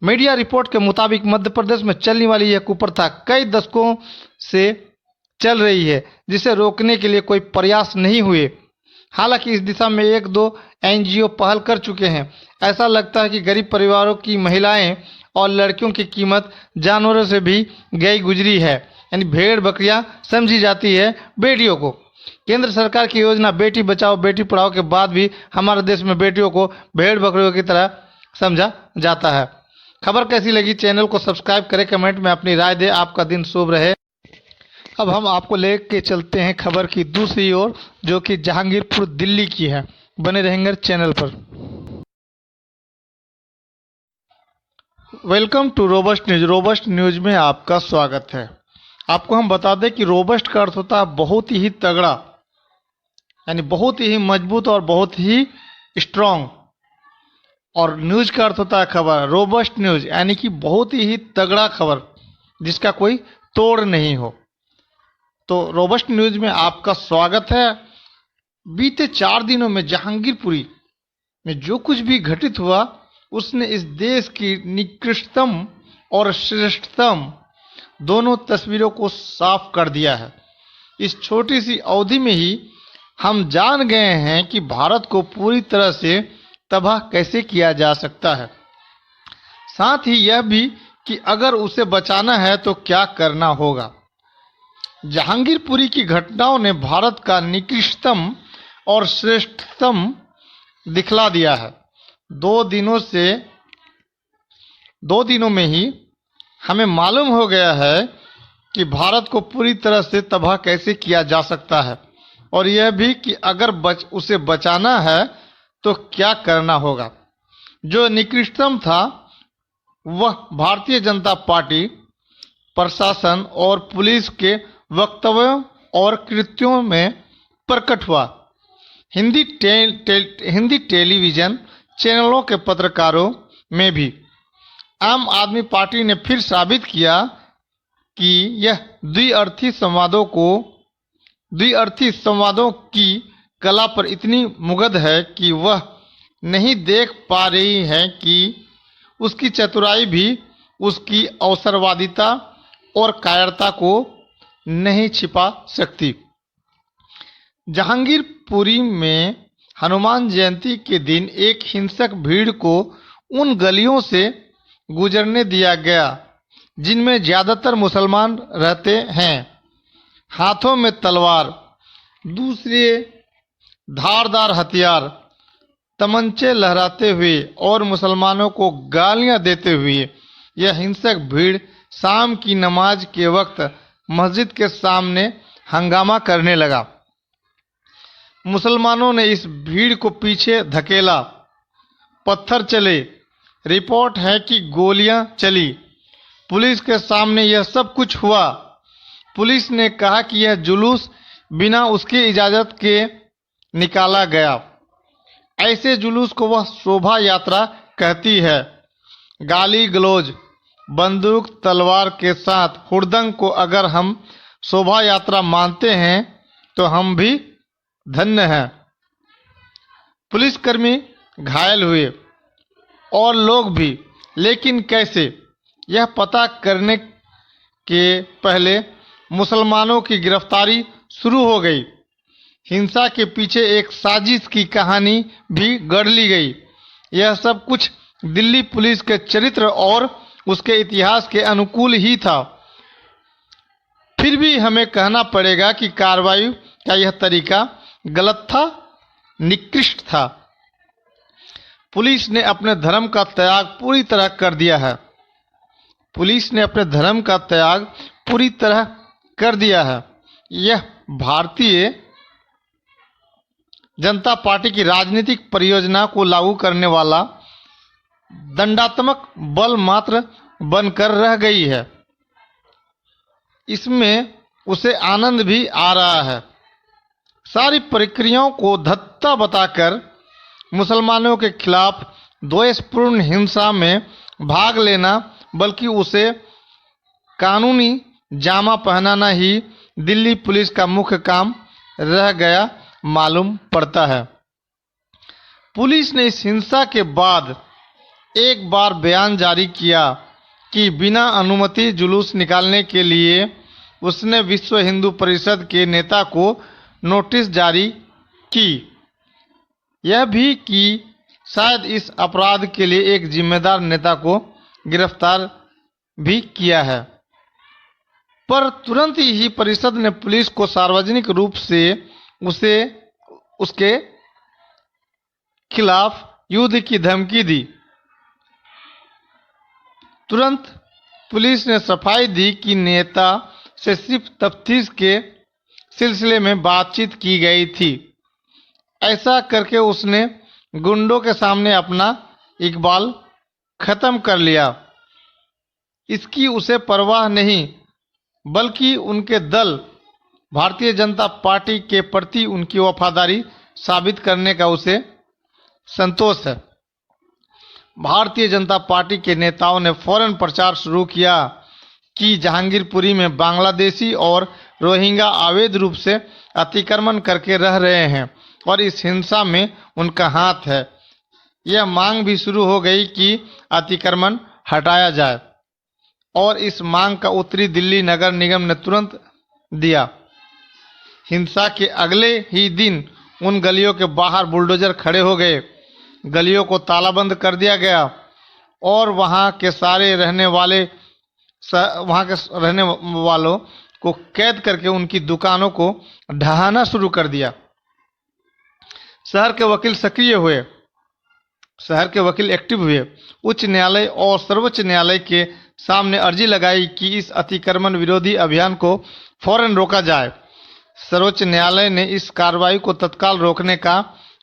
मीडिया रिपोर्ट के मुताबिक मध्य प्रदेश में चलने वाली यह कुप्रथा कई दशकों से चल रही है, जिसे रोकने के लिए कोई प्रयास नहीं हुए। हालांकि इस दिशा में 1-2 NGO पहल कर चुके हैं। ऐसा लगता है कि गरीब परिवारों की महिलाएं और लड़कियों की कीमत जानवरों से भी गई गुजरी है, यानी भेड़ बकरियां समझी जाती है बेटियों को। केंद्र सरकार की योजना बेटी बचाओ बेटी पढ़ाओ के बाद भी हमारे देश में बेटियों को भेड़ बकरियों की तरह समझा जाता है। खबर कैसी लगी? चैनल को सब्सक्राइब करें, कमेंट में अपनी राय दें। आपका दिन शुभ रहे। अब हम आपको लेके चलते हैं खबर की दूसरी ओर, जो कि जहांगीरपुर दिल्ली की है। बने रहेंगे चैनल पर। Welcome to Robust News. Robust News में आपका स्वागत है। आपको हम बता दें कि रोबस्ट का अर्थ होता है बहुत ही तगड़ा, यानी बहुत ही मजबूत और बहुत ही स्ट्रांग। और न्यूज का अर्थ होता है खबर, रोबस्ट न्यूज यानी कि बहुत ही तगड़ा खबर जिसका कोई तोड़ नहीं हो। तो रोबस्ट न्यूज में आपका स्वागत है। बीते 4 दिनों में जहांगीरपुरी में जो कुछ भी घटित हुआ उसने इस देश की निकृष्टतम और श्रेष्ठतम दोनों तस्वीरों को साफ कर दिया है। इस छोटी सी अवधि में ही हम जान गए हैं कि भारत को पूरी तरह से तबाह कैसे किया जा सकता है, साथ ही यह भी कि अगर उसे बचाना है तो क्या करना होगा। जहांगीरपुरी की घटनाओं ने भारत का निकृष्टतम और श्रेष्ठतम दिखला दिया है। 2 दिनों में ही हमें मालूम हो गया है कि भारत को पूरी तरह से तबाह कैसे किया जा सकता है, और यह भी कि अगर उसे बचाना है तो क्या करना होगा। जो निकृष्टतम था वह भारतीय जनता पार्टी, प्रशासन और पुलिस के वक्तव्यों और कृत्यों में प्रकट हुआ। हिंदी टेलीविजन चैनलों के पत्रकारों में भी आम आदमी पार्टी ने फिर साबित किया कि यह द्विअर्थी संवादों की कला पर इतनी मुग्ध है कि वह नहीं देख पा रही है कि उसकी चतुराई भी उसकी अवसरवादिता और कायरता को नहीं छिपा सकती। जहांगीरपुरी में हनुमान जयंती के दिन एक हिंसक भीड़ को उन गलियों से गुजरने दिया गया जिनमें ज्यादातर मुसलमान रहते हैं। हाथों में तलवार, दूसरे धारदार हथियार, तमंचे लहराते हुए और मुसलमानों को गालियां देते हुए यह हिंसक भीड़ शाम की नमाज के वक्त मस्जिद के सामने हंगामा करने लगा। मुसलमानों ने इस भीड़ को पीछे धकेला, पत्थर चले, रिपोर्ट है कि गोलियां चली। पुलिस के सामने यह सब कुछ हुआ। पुलिस ने कहा कि यह जुलूस बिना उसकी इजाजत के निकाला गया। ऐसे जुलूस को वह शोभा यात्रा कहती है। गाली गलौज, बंदूक तलवार के साथ हुड़दंग को अगर हम शोभा यात्रा मानते हैं तो हम भी धन्य हैं। पुलिसकर्मी घायल हुए और लोग भी, लेकिन कैसे, यह पता करने के पहले मुसलमानों की गिरफ्तारी शुरू हो गई। हिंसा के पीछे एक साजिश की कहानी भी गढ़ ली गई। यह सब कुछ दिल्ली पुलिस के चरित्र और उसके इतिहास के अनुकूल ही था। फिर भी हमें कहना पड़ेगा कि कार्रवाई का यह तरीका गलत था, निकृष्ट था। पुलिस ने अपने धर्म का त्याग पूरी तरह कर दिया है। पुलिस ने अपने धर्म का त्याग पूरी तरह कर दिया है। यह भारतीय जनता पार्टी की राजनीतिक परियोजना को लागू करने वाला दंडात्मक बल मात्र बनकर रह गई है। इसमें उसे आनंद भी आ रहा है। सारी प्रक्रियाओं को धत्ता बताकर मुसलमानों के खिलाफ द्वेषपूर्ण हिंसा में भाग लेना, बल्कि उसे कानूनी जामा पहनाना ही दिल्ली पुलिस का मुख्य काम रह गया मालूम पड़ता है। पुलिस ने इस हिंसा के बाद एक बार बयान जारी किया कि बिना अनुमति जुलूस निकालने के लिए उसने विश्व हिंदू परिषद के नेता को नोटिस जारी की। यह भी कि शायद इस अपराध के लिए एक जिम्मेदार नेता को गिरफ्तार भी किया है। पर तुरंत ही परिषद ने पुलिस को सार्वजनिक रूप से उसके खिलाफ युद्ध की धमकी दी। तुरंत पुलिस ने सफाई दी कि नेता से सिर्फ तफ्तीश के सिलसिले में बातचीत की गई थी। ऐसा करके उसने गुंडों के सामने अपना इकबाल खत्म कर लिया। इसकी उसे परवाह नहीं, बल्कि उनके दल भारतीय जनता पार्टी के प्रति उनकी वफादारी साबित करने का उसे संतोष है। भारतीय जनता पार्टी के नेताओं ने फौरन प्रचार शुरू किया कि जहांगीरपुरी में बांग्लादेशी और रोहिंग्या अवैध रूप से अतिक्रमण करके रह रहे हैं और इस हिंसा में उनका हाथ है। यह मांग भी शुरू हो गई कि अतिक्रमण हटाया जाए और इस मांग का उत्तरी दिल्ली नगर निगम ने तुरंत दिया। हिंसा के अगले ही दिन उन गलियों के बाहर बुलडोजर खड़े हो गए, गलियों को तालाबंद कर दिया गया और वहां के रहने वालों को कैद करके उनकी दुकानों को ढहाना शुरू कर दिया। शहर के वकील सक्रिय हुए, शहर के वकील एक्टिव हुए। उच्च न्यायालय और सर्वोच्च न्यायालय के सामने अर्जी लगाई कि इस अतिक्रमण विरोधी अभियान को फौरन रोका जाए। सर्वोच्च न्यायालय ने इस कार्रवाई को तत्काल रोकने का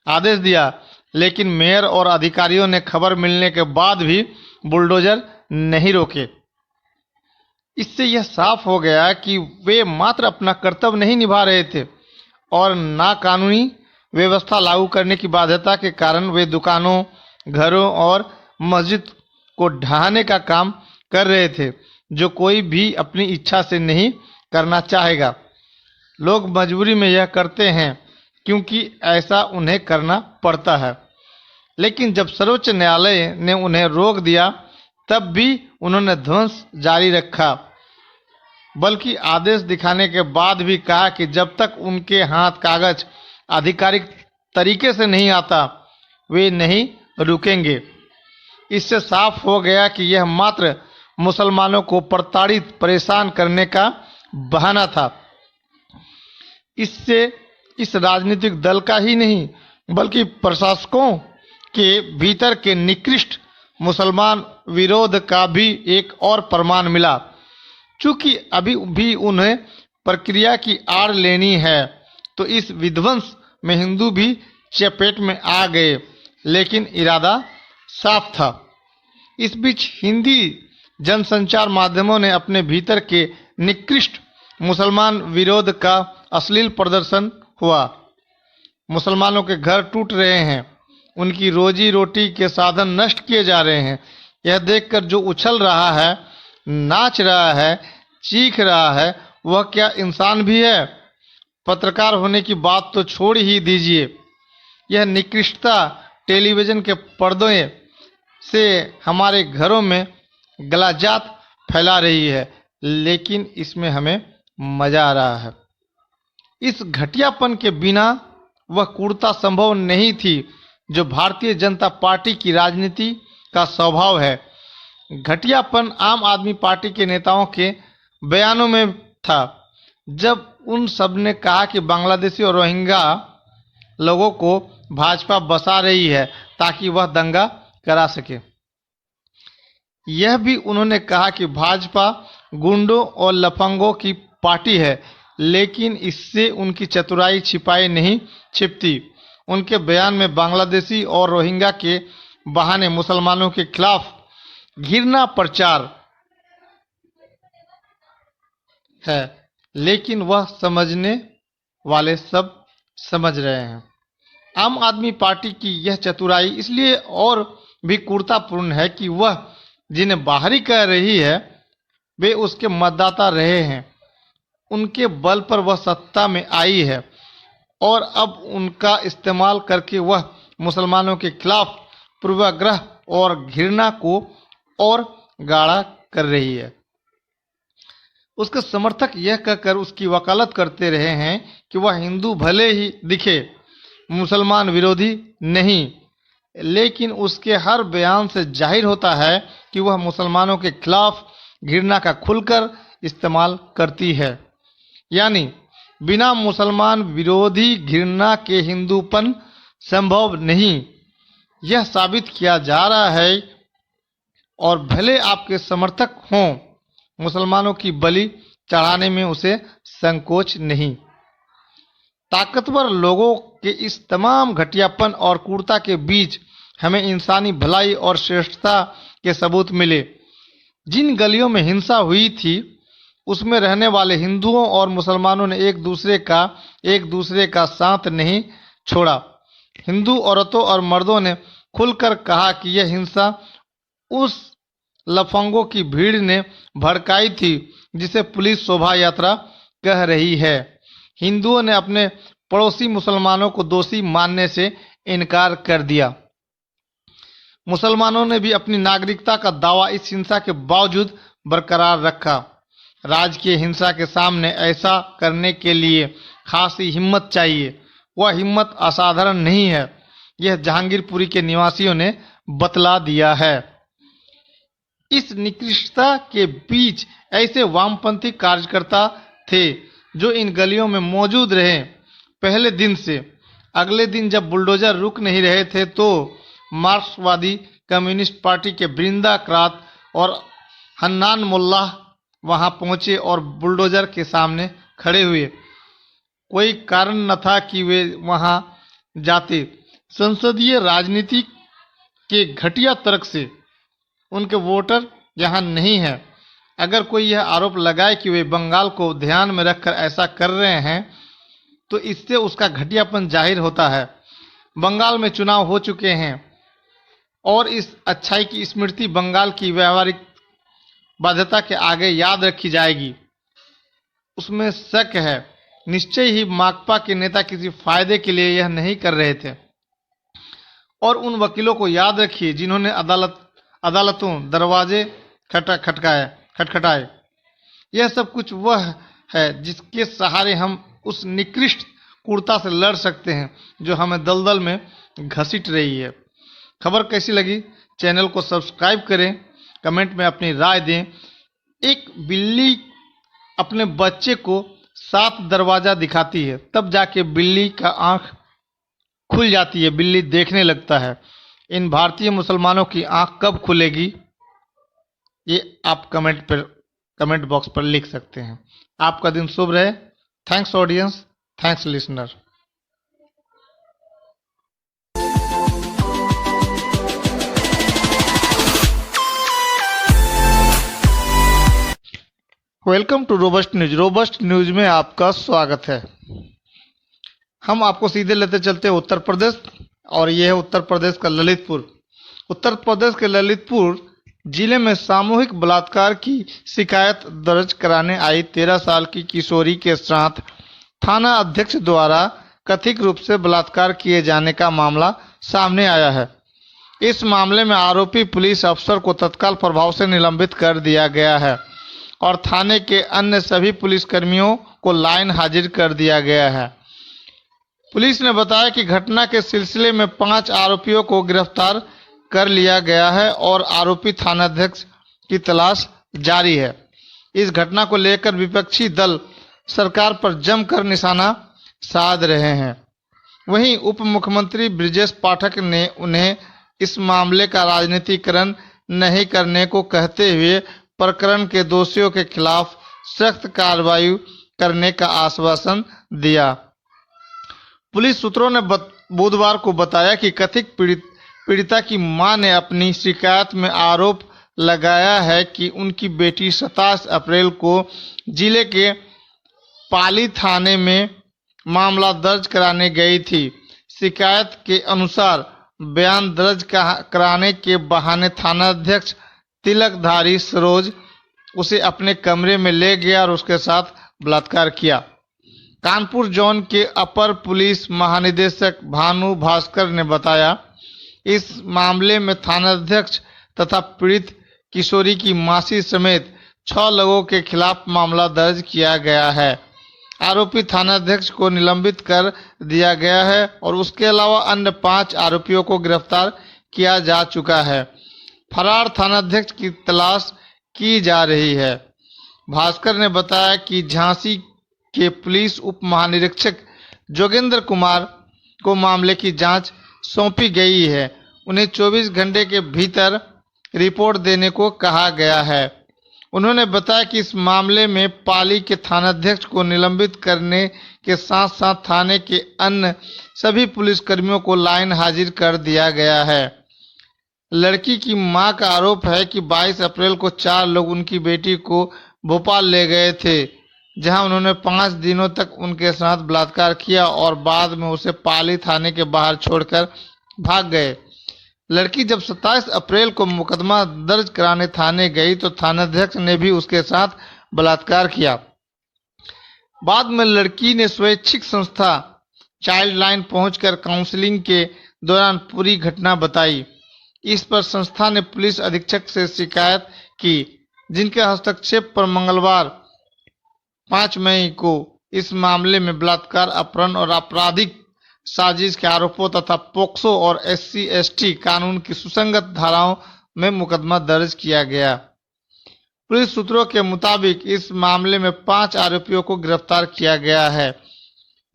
आदेश दिया, लेकिन मेयर और अधिकारियों ने खबर मिलने के बाद भी बुलडोजर नहीं रोके। इससे यह साफ हो गया कि वे मात्र अपना कर्तव्य नहीं निभा रहे थे और नाकानूनी व्यवस्था लागू करने की बाध्यता के कारण वे दुकानों, घरों और मस्जिद को ढहाने का काम कर रहे थे, जो कोई भी अपनी इच्छा से नहीं करना चाहेगा। लोग मजबूरी में यह करते हैं क्योंकि ऐसा उन्हें करना पड़ता है। लेकिन जब सर्वोच्च न्यायालय ने उन्हें रोक दिया, तब भी उन्होंने ध्वंस जारी रखा, बल्कि आदेश दिखाने के बाद भी कहा कि जब तक उनके हाथ कागज आधिकारिक तरीके से नहीं आता, वे नहीं रुकेंगे। इससे साफ हो गया कि यह मात्र मुसलमानों को प्रताड़ित, परेशान करने का बहाना था। इससे इस राजनीतिक दल का ही नहीं, बल्कि प्रशासकों के भीतर के निकृष्ट मुसलमान विरोध का भी एक और प्रमाण मिला। चूंकि अभी भी उन्हें प्रक्रिया की आड़ लेनी है, तो इस विध्वंस में हिंदू भी चपेट में आ गए, लेकिन इरादा साफ था। इस बीच हिंदी जनसंचार माध्यमों ने अपने भीतर के निकृष्ट मुसलमान विरोध का अश्लील प्रदर्शन हुआ। मुसलमानों के घर टूट रहे हैं, उनकी रोजी रोटी के साधन नष्ट किए जा रहे हैं। यह देखकर जो उछल रहा है, नाच रहा है, चीख रहा है, वह क्या इंसान भी है? पत्रकार होने की बात तो छोड़ ही दीजिए। यह निकृष्टता टेलीविजन के पर्दों से हमारे घरों में गलाजात फैला रही है, लेकिन इसमें हमें मजा आ रहा है। इस घटियापन के बिना वह क्रूरता संभव नहीं थी जो भारतीय जनता पार्टी की राजनीति का स्वभाव है। घटियापन आम आदमी पार्टी के नेताओं के बयानों में था, जब उन सब ने कहा कि बांग्लादेशी और रोहिंग्या लोगों को भाजपा बसा रही है ताकि वह दंगा करा सके। यह भी उन्होंने कहा कि भाजपा गुंडों और लफंगों की पार्टी है, लेकिन इससे उनकी चतुराई छिपाई नहीं छिपती। उनके बयान में बांग्लादेशी और रोहिंग्या के बहाने मुसलमानों के खिलाफ घृणा प्रचार है, लेकिन वह समझने वाले सब समझ रहे हैं। आम आदमी पार्टी की यह चतुराई इसलिए और भी क्रूरतापूर्ण है कि वह जिन्हें बाहरी कह रही है, वे उसके मतदाता रहे हैं। उनके बल पर वह सत्ता में आई है और अब उनका इस्तेमाल करके वह मुसलमानों के खिलाफ पूर्वाग्रह और घृणा को और गाढ़ा कर रही है। उसके समर्थक यह कहकर उसकी वकालत करते रहे हैं कि वह हिंदू भले ही दिखे, मुसलमान विरोधी नहीं, लेकिन उसके हर बयान से जाहिर होता है कि वह मुसलमानों के खिलाफ घृणा का खुलकर इस्तेमाल करती है। यानी बिना मुसलमान विरोधी घृणा के हिंदूपन संभव नहीं, यह साबित किया जा रहा है। और भले आपके समर्थक हों, मुसलमानों की बलि चढ़ाने में उसे संकोच नहीं। ताकतवर लोगों के इस तमाम घटियापन और क्रूरता के बीच हमें इंसानी भलाई और श्रेष्ठता के सबूत मिले। जिन गलियों में हिंसा हुई थी, उसमें रहने वाले हिंदुओं और मुसलमानों ने एक दूसरे का साथ नहीं छोड़ा। हिंदू औरतों और मर्दों ने खुलकर कहा कि यह हिंसा उस लफंगों की भीड़ ने भड़काई थी जिसे पुलिस शोभा यात्रा कह रही है। हिंदुओं ने अपने पड़ोसी मुसलमानों को दोषी मानने से इनकार कर दिया। मुसलमानों ने भी अपनी नागरिकता का दावा इस हिंसा के बावजूद बरकरार रखा। राजकीय हिंसा के सामने ऐसा करने के लिए खासी हिम्मत चाहिए। वह हिम्मत असाधारण नहीं है, यह जहांगीरपुरी के निवासियों ने बतला दिया है। इस निकृष्टता के बीच ऐसे वामपंथी कार्यकर्ता थे जो इन गलियों में मौजूद रहे पहले दिन से। अगले दिन जब बुलडोजर रुक नहीं रहे थे तो मार्क्सवादी कम्युनिस्ट पार्टी के बृंदा क्रात और हन्नान मुल्ला वहां पहुंचे और बुलडोजर के सामने खड़े हुए। कोई कारण न था कि वे वहां जाते। संसदीय राजनीति के घटिया तर्क से उनके वोटर यहाँ नहीं है। अगर कोई यह आरोप लगाए कि वे बंगाल को ध्यान में रखकर ऐसा कर रहे हैं तो इससे उसका घटियापन जाहिर होता है। बंगाल में चुनाव हो चुके हैं और इस अच्छाई की स्मृति बंगाल की व्यवहारिक बाध्यता के आगे याद रखी जाएगी, उसमें शक है। निश्चय ही माकपा के नेता किसी फायदे के लिए यह नहीं कर रहे थे। और उन वकीलों को याद रखिए जिन्होंने अदालतों दरवाजे खटखटाए। यह सब कुछ वह है जिसके सहारे हम उस निकृष्ट क्रूरता से लड़ सकते हैं जो हमें दलदल में घसीट रही है। खबर कैसी लगी? चैनल को सब्सक्राइब करें, कमेंट में अपनी राय दें। एक बिल्ली अपने बच्चे को 7 दरवाजा दिखाती है, तब जाके बिल्ली का आंख खुल जाती है, बिल्ली देखने लगता है। इन भारतीय मुसलमानों की आंख कब खुलेगी, ये आप कमेंट बॉक्स पर लिख सकते हैं। आपका दिन शुभ रहे। Thanks audience, thanks listener. Welcome to Robust News. Robust News में आपका स्वागत है। हम आपको सीधे लेते चलते हैं उत्तर प्रदेश, और यह है उत्तर प्रदेश का ललितपुर। उत्तर प्रदेश के ललितपुर जिले में सामूहिक बलात्कार की शिकायत दर्ज कराने आई 13 साल की किशोरी के साथ थाना अध्यक्ष द्वारा कथित रूप से बलात्कार किए जाने का मामला सामने आया है। इस मामले में आरोपी पुलिस अफसर को तत्काल प्रभाव से निलंबित कर दिया गया है और थाने के अन्य सभी पुलिसकर्मियों को लाइन हाजिर कर दिया गया है। पुलिस ने बताया कि घटना के सिलसिले में 5 आरोपियों को गिरफ्तार कर लिया गया है और आरोपी थानाध्यक्ष की तलाश जारी है। इस घटना को लेकर विपक्षी दल सरकार पर जमकर निशाना साध रहे हैं। वहीं उप मुख्यमंत्री ब्रिजेश पाठक ने उन्हें इस मामले का राजनीतिकरण नहीं करने को कहते हुए प्रकरण के दोषियों के खिलाफ सख्त कार्रवाई करने का आश्वासन दिया। पुलिस सूत्रों ने बुधवार को बताया कि कथित पीड़िता की मां ने अपनी शिकायत में आरोप लगाया है कि उनकी बेटी 27 अप्रैल को जिले के पाली थाने में मामला दर्ज कराने गई थी। शिकायत के अनुसार बयान दर्ज कराने के बहाने थानाध्यक्ष तिलकधारी सरोज उसे अपने कमरे में ले गया और उसके साथ बलात्कार किया। कानपुर जोन के अपर पुलिस महानिदेशक भानु भास्कर ने बताया, इस मामले में थानाध्यक्ष तथा पीड़ित किशोरी की मासी समेत 6 लोगों के खिलाफ मामला दर्ज किया गया है। आरोपी थानाध्यक्ष को निलंबित कर दिया गया है और उसके अलावा अन्य 5 आरोपियों को गिरफ्तार किया जा चुका है। फरार थानाध्यक्ष की तलाश की जा रही है। भास्कर ने बताया कि झांसी के पुलिस उप महानिरीक्षक जोगेंद्र कुमार को मामले की जांच सौंपी गई है। उन्हें 24 घंटे के भीतर रिपोर्ट देने को कहा गया है। उन्होंने बताया कि इस मामले में पाली के थानाध्यक्ष को निलंबित करने के साथ साथ थाने के अन्य सभी पुलिसकर्मियों को लाइन हाजिर कर दिया गया है। लड़की की मां का आरोप है कि 22 अप्रैल को 4 लोग उनकी बेटी को भोपाल ले गए थे, जहां उन्होंने 5 दिनों तक उनके साथ बलात्कार किया और बाद में उसे पाली थाने के बाहर छोड़कर भाग गए। लड़की जब 27 अप्रैल को मुकदमा दर्ज कराने थाने गई तो थानाध्यक्ष ने भी उसके साथ बलात्कार किया। बाद में लड़की ने स्वैच्छिक संस्था चाइल्ड लाइन पहुंचकर काउंसलिंग के दौरान पूरी घटना बताई। इस पर संस्था ने पुलिस अधीक्षक से शिकायत की, जिनके हस्तक्षेप पर मंगलवार 5 मई को इस मामले में बलात्कार, अपहरण और आपराधिक साजिश के आरोपों तथा पोक्सो और SC/ST कानून की सुसंगत धाराओं में मुकदमा दर्ज किया गया। पुलिस सूत्रों के मुताबिक इस मामले में 5 आरोपियों को गिरफ्तार किया गया है,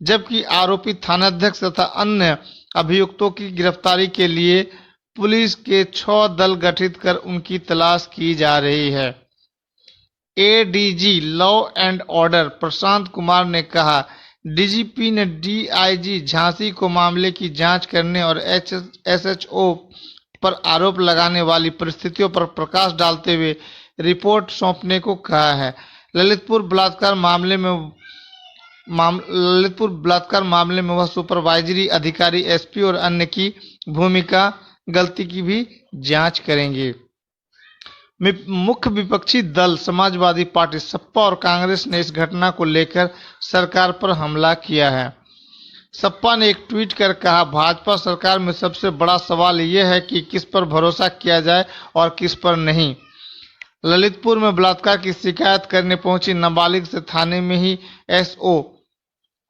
जबकि आरोपी थानाध्यक्ष तथा अन्य अभियुक्तों की गिरफ्तारी के लिए पुलिस के 6 दल गठित कर उनकी तलाश की जा रही है। ADG law and order Prashant Kumar ने कहा, DGP ने DIG झांसी को मामले की जांच करने और SHO पर आरोप लगाने वाली परिस्थितियों पर प्रकाश डालते हुए रिपोर्ट सौंपने को कहा है। ललितपुर बलात्कार मामले में वह सुपरवाइजरी अधिकारी SP और अन्य की भूमिका गलती की भी जांच करेंगे। मुख्य विपक्षी दल समाजवादी पार्टी सपा और कांग्रेस ने इस घटना को लेकर सरकार पर हमला किया है। सपा ने एक ट्वीट कर कहा, भाजपा सरकार में सबसे बड़ा सवाल यह है कि किस पर भरोसा किया जाए और किस पर नहीं। ललितपुर में बलात्कार की शिकायत करने पहुंची नाबालिग से थाने में ही SO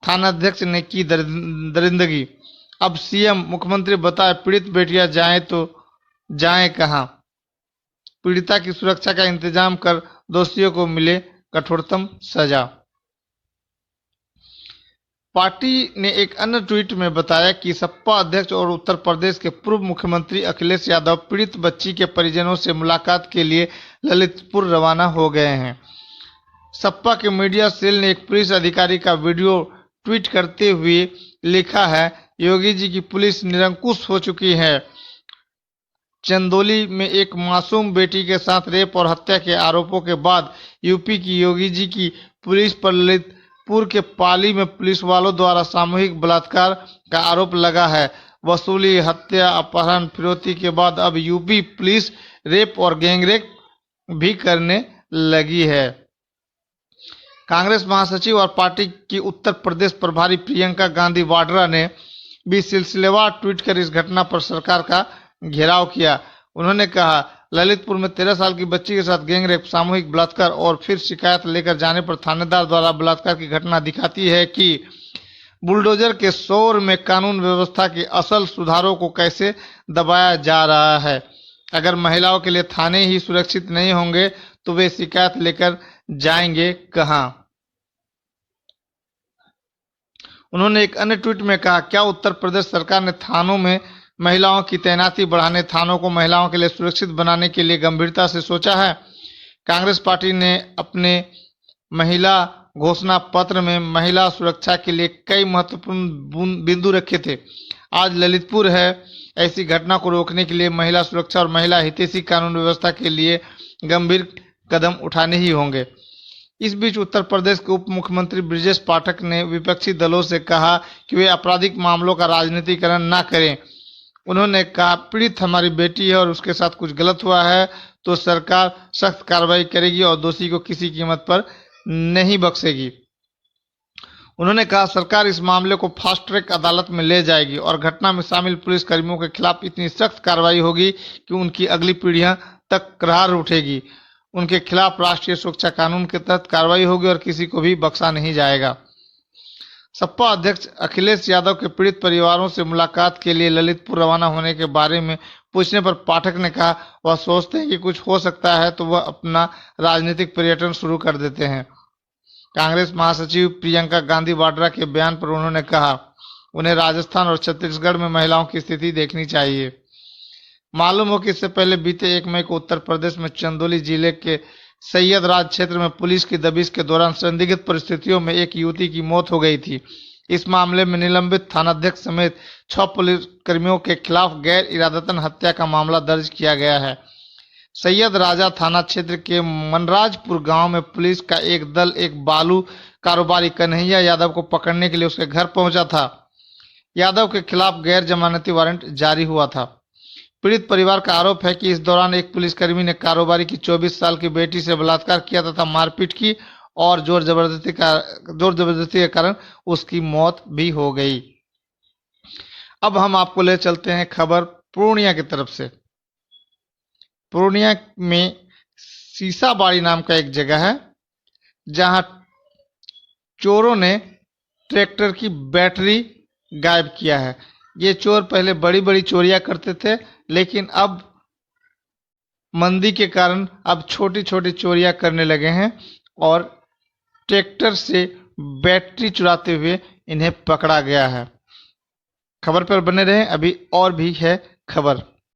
थानाध्यक्ष ने की दरिंदगी। अब CM मुख्यमंत्री बताए, पीड़ित बेटियां जाएं तो जाएं कहां? पीड़िता की सुरक्षा का इंतजाम कर दोषियों को मिले कठोरतम सजा। पार्टी ने एक अन्य ट्वीट में बताया कि सपा अध्यक्ष और उत्तर प्रदेश के पूर्व मुख्यमंत्री अखिलेश यादव पीड़ित बच्ची के परिजनों से मुलाकात के लिए ललितपुर रवाना हो गए हैं। सपा के मीडिया सेल ने एक पुलिस अधिकारी का वीडियो ट्वीट करते हुए लिखा है, योगी जी की पुलिस निरंकुश हो चुकी है। चंदौली में एक मासूम बेटी के साथ रेप और हत्या के आरोपों के बाद यूपी की योगी जी की पुलिस पर ललितपुर के पाली में पुलिस वालों द्वारा सामूहिक बलात्कार का आरोप लगा है। वसूली, हत्या, अपहरण, फिरौती के बाद अब यूपी पुलिस रेप और गैंगरेप भी करने लगी है। कांग्रेस महासचिव और पार्टी की उत्तर प्रदेश प्रभारी प्रियंका गांधी वाड्रा ने भी सिलसिलेवार ट्वीट कर इस घटना पर सरकार का घेराव किया। उन्होंने कहा, ललितपुर में 13 साल की बच्ची के साथ गैंगरेप, सामूहिक बलात्कार और फिर शिकायत लेकर जाने पर थानेदार द्वारा बलात्कार की घटना दिखाती है कि बुलडोजर के शोर में कानून व्यवस्था के असल सुधारों को कैसे दबाया जा रहा है। अगर महिलाओं के लिए थाने ही सुरक्षित नहीं होंगे तो वे शिकायत लेकर जाएंगे कहां? उन्होंने एक अन्य ट्वीट में कहा, क्या उत्तर प्रदेश सरकार ने थानों में महिलाओं की तैनाती बढ़ाने, थानों को महिलाओं के लिए सुरक्षित बनाने के लिए गंभीरता से सोचा है? कांग्रेस पार्टी ने अपने महिला घोषणा पत्र में महिला सुरक्षा के लिए कई महत्वपूर्ण बिंदु रखे थे। आज ललितपुर है, ऐसी घटना को रोकने के लिए महिला सुरक्षा और महिला हितैषी कानून व्यवस्था के लिए गंभीर कदम उठाने ही होंगे। इस बीच उत्तर प्रदेश के उप मुख्यमंत्री ब्रजेश पाठक ने विपक्षी दलों से कहा कि वे आपराधिक मामलों का राजनीतिकरण न करें। उन्होंने कहा, पीड़ित हमारी बेटी है और उसके साथ कुछ गलत हुआ है तो सरकार सख्त कार्रवाई करेगी और दोषी को किसी कीमत पर नहीं बख्शेगी। उन्होंने कहा, सरकार इस मामले को फास्ट ट्रैक अदालत में ले जाएगी और घटना में शामिल पुलिस कर्मियों के खिलाफ इतनी सख्त कार्रवाई होगी कि उनकी अगली पीढ़ियां तक करार उठेगी। उनके खिलाफ राष्ट्रीय सुरक्षा कानून के तहत कार्रवाई होगी और किसी को भी बख्शा नहीं जाएगा। सपा अध्यक्ष अखिलेश यादव के पीड़ित परिवारों से मुलाकात के लिए ललितपुर रवाना होने के बारे में पूछने पर पाठक ने कहा, वह सोचते हैं कि कुछ हो सकता है तो वह अपना राजनीतिक पर्यटन शुरू कर देते हैं। कांग्रेस महासचिव प्रियंका गांधी वाड्रा के बयान पर उन्होंने कहा, उन्हें राजस्थान और छत्तीसगढ़ में महिलाओं की स्थिति देखनी चाहिए। मालूम हो कि इससे पहले बीते 1 मई को उत्तर प्रदेश में चंदौली जिले के सैयद राज क्षेत्र में पुलिस की दबिश के दौरान संदिग्ध परिस्थितियों में एक युवती की मौत हो गई थी। इस मामले में निलंबित थानाध्यक्ष समेत 6 पुलिस कर्मियों के खिलाफ गैर इरादतन हत्या का मामला दर्ज किया गया है। सैयद राजा थाना क्षेत्र के मनराजपुर गांव में पुलिस का एक दल एक बालू कारोबारी कन्हैया यादव को पकड़ने के लिए उसके घर पहुंचा था। यादव के खिलाफ गैर जमानती वारंट जारी हुआ था। पीड़ित परिवार का आरोप है कि इस दौरान एक पुलिसकर्मी ने कारोबारी की 24 साल की बेटी से बलात्कार किया तथा मारपीट की और जोर जबरदस्ती के कारण उसकी मौत भी हो गई। अब हम आपको ले चलते हैं खबर पूर्णिया की तरफ से। पूर्णिया में सीसाबाड़ी नाम का एक जगह है जहां चोरों ने ट्रैक्टर की बैटरी गायब किया है। ये चोर पहले बड़ी बड़ी चोरियां करते थे, लेकिन अब मंदी के कारण अब छोटी छोटी चोरियां करने लगे हैं और ट्रैक्टर से बैटरी चुराते हुए इन्हें पकड़ा गया है। खबर पर बने रहें, अभी और भी है खबर।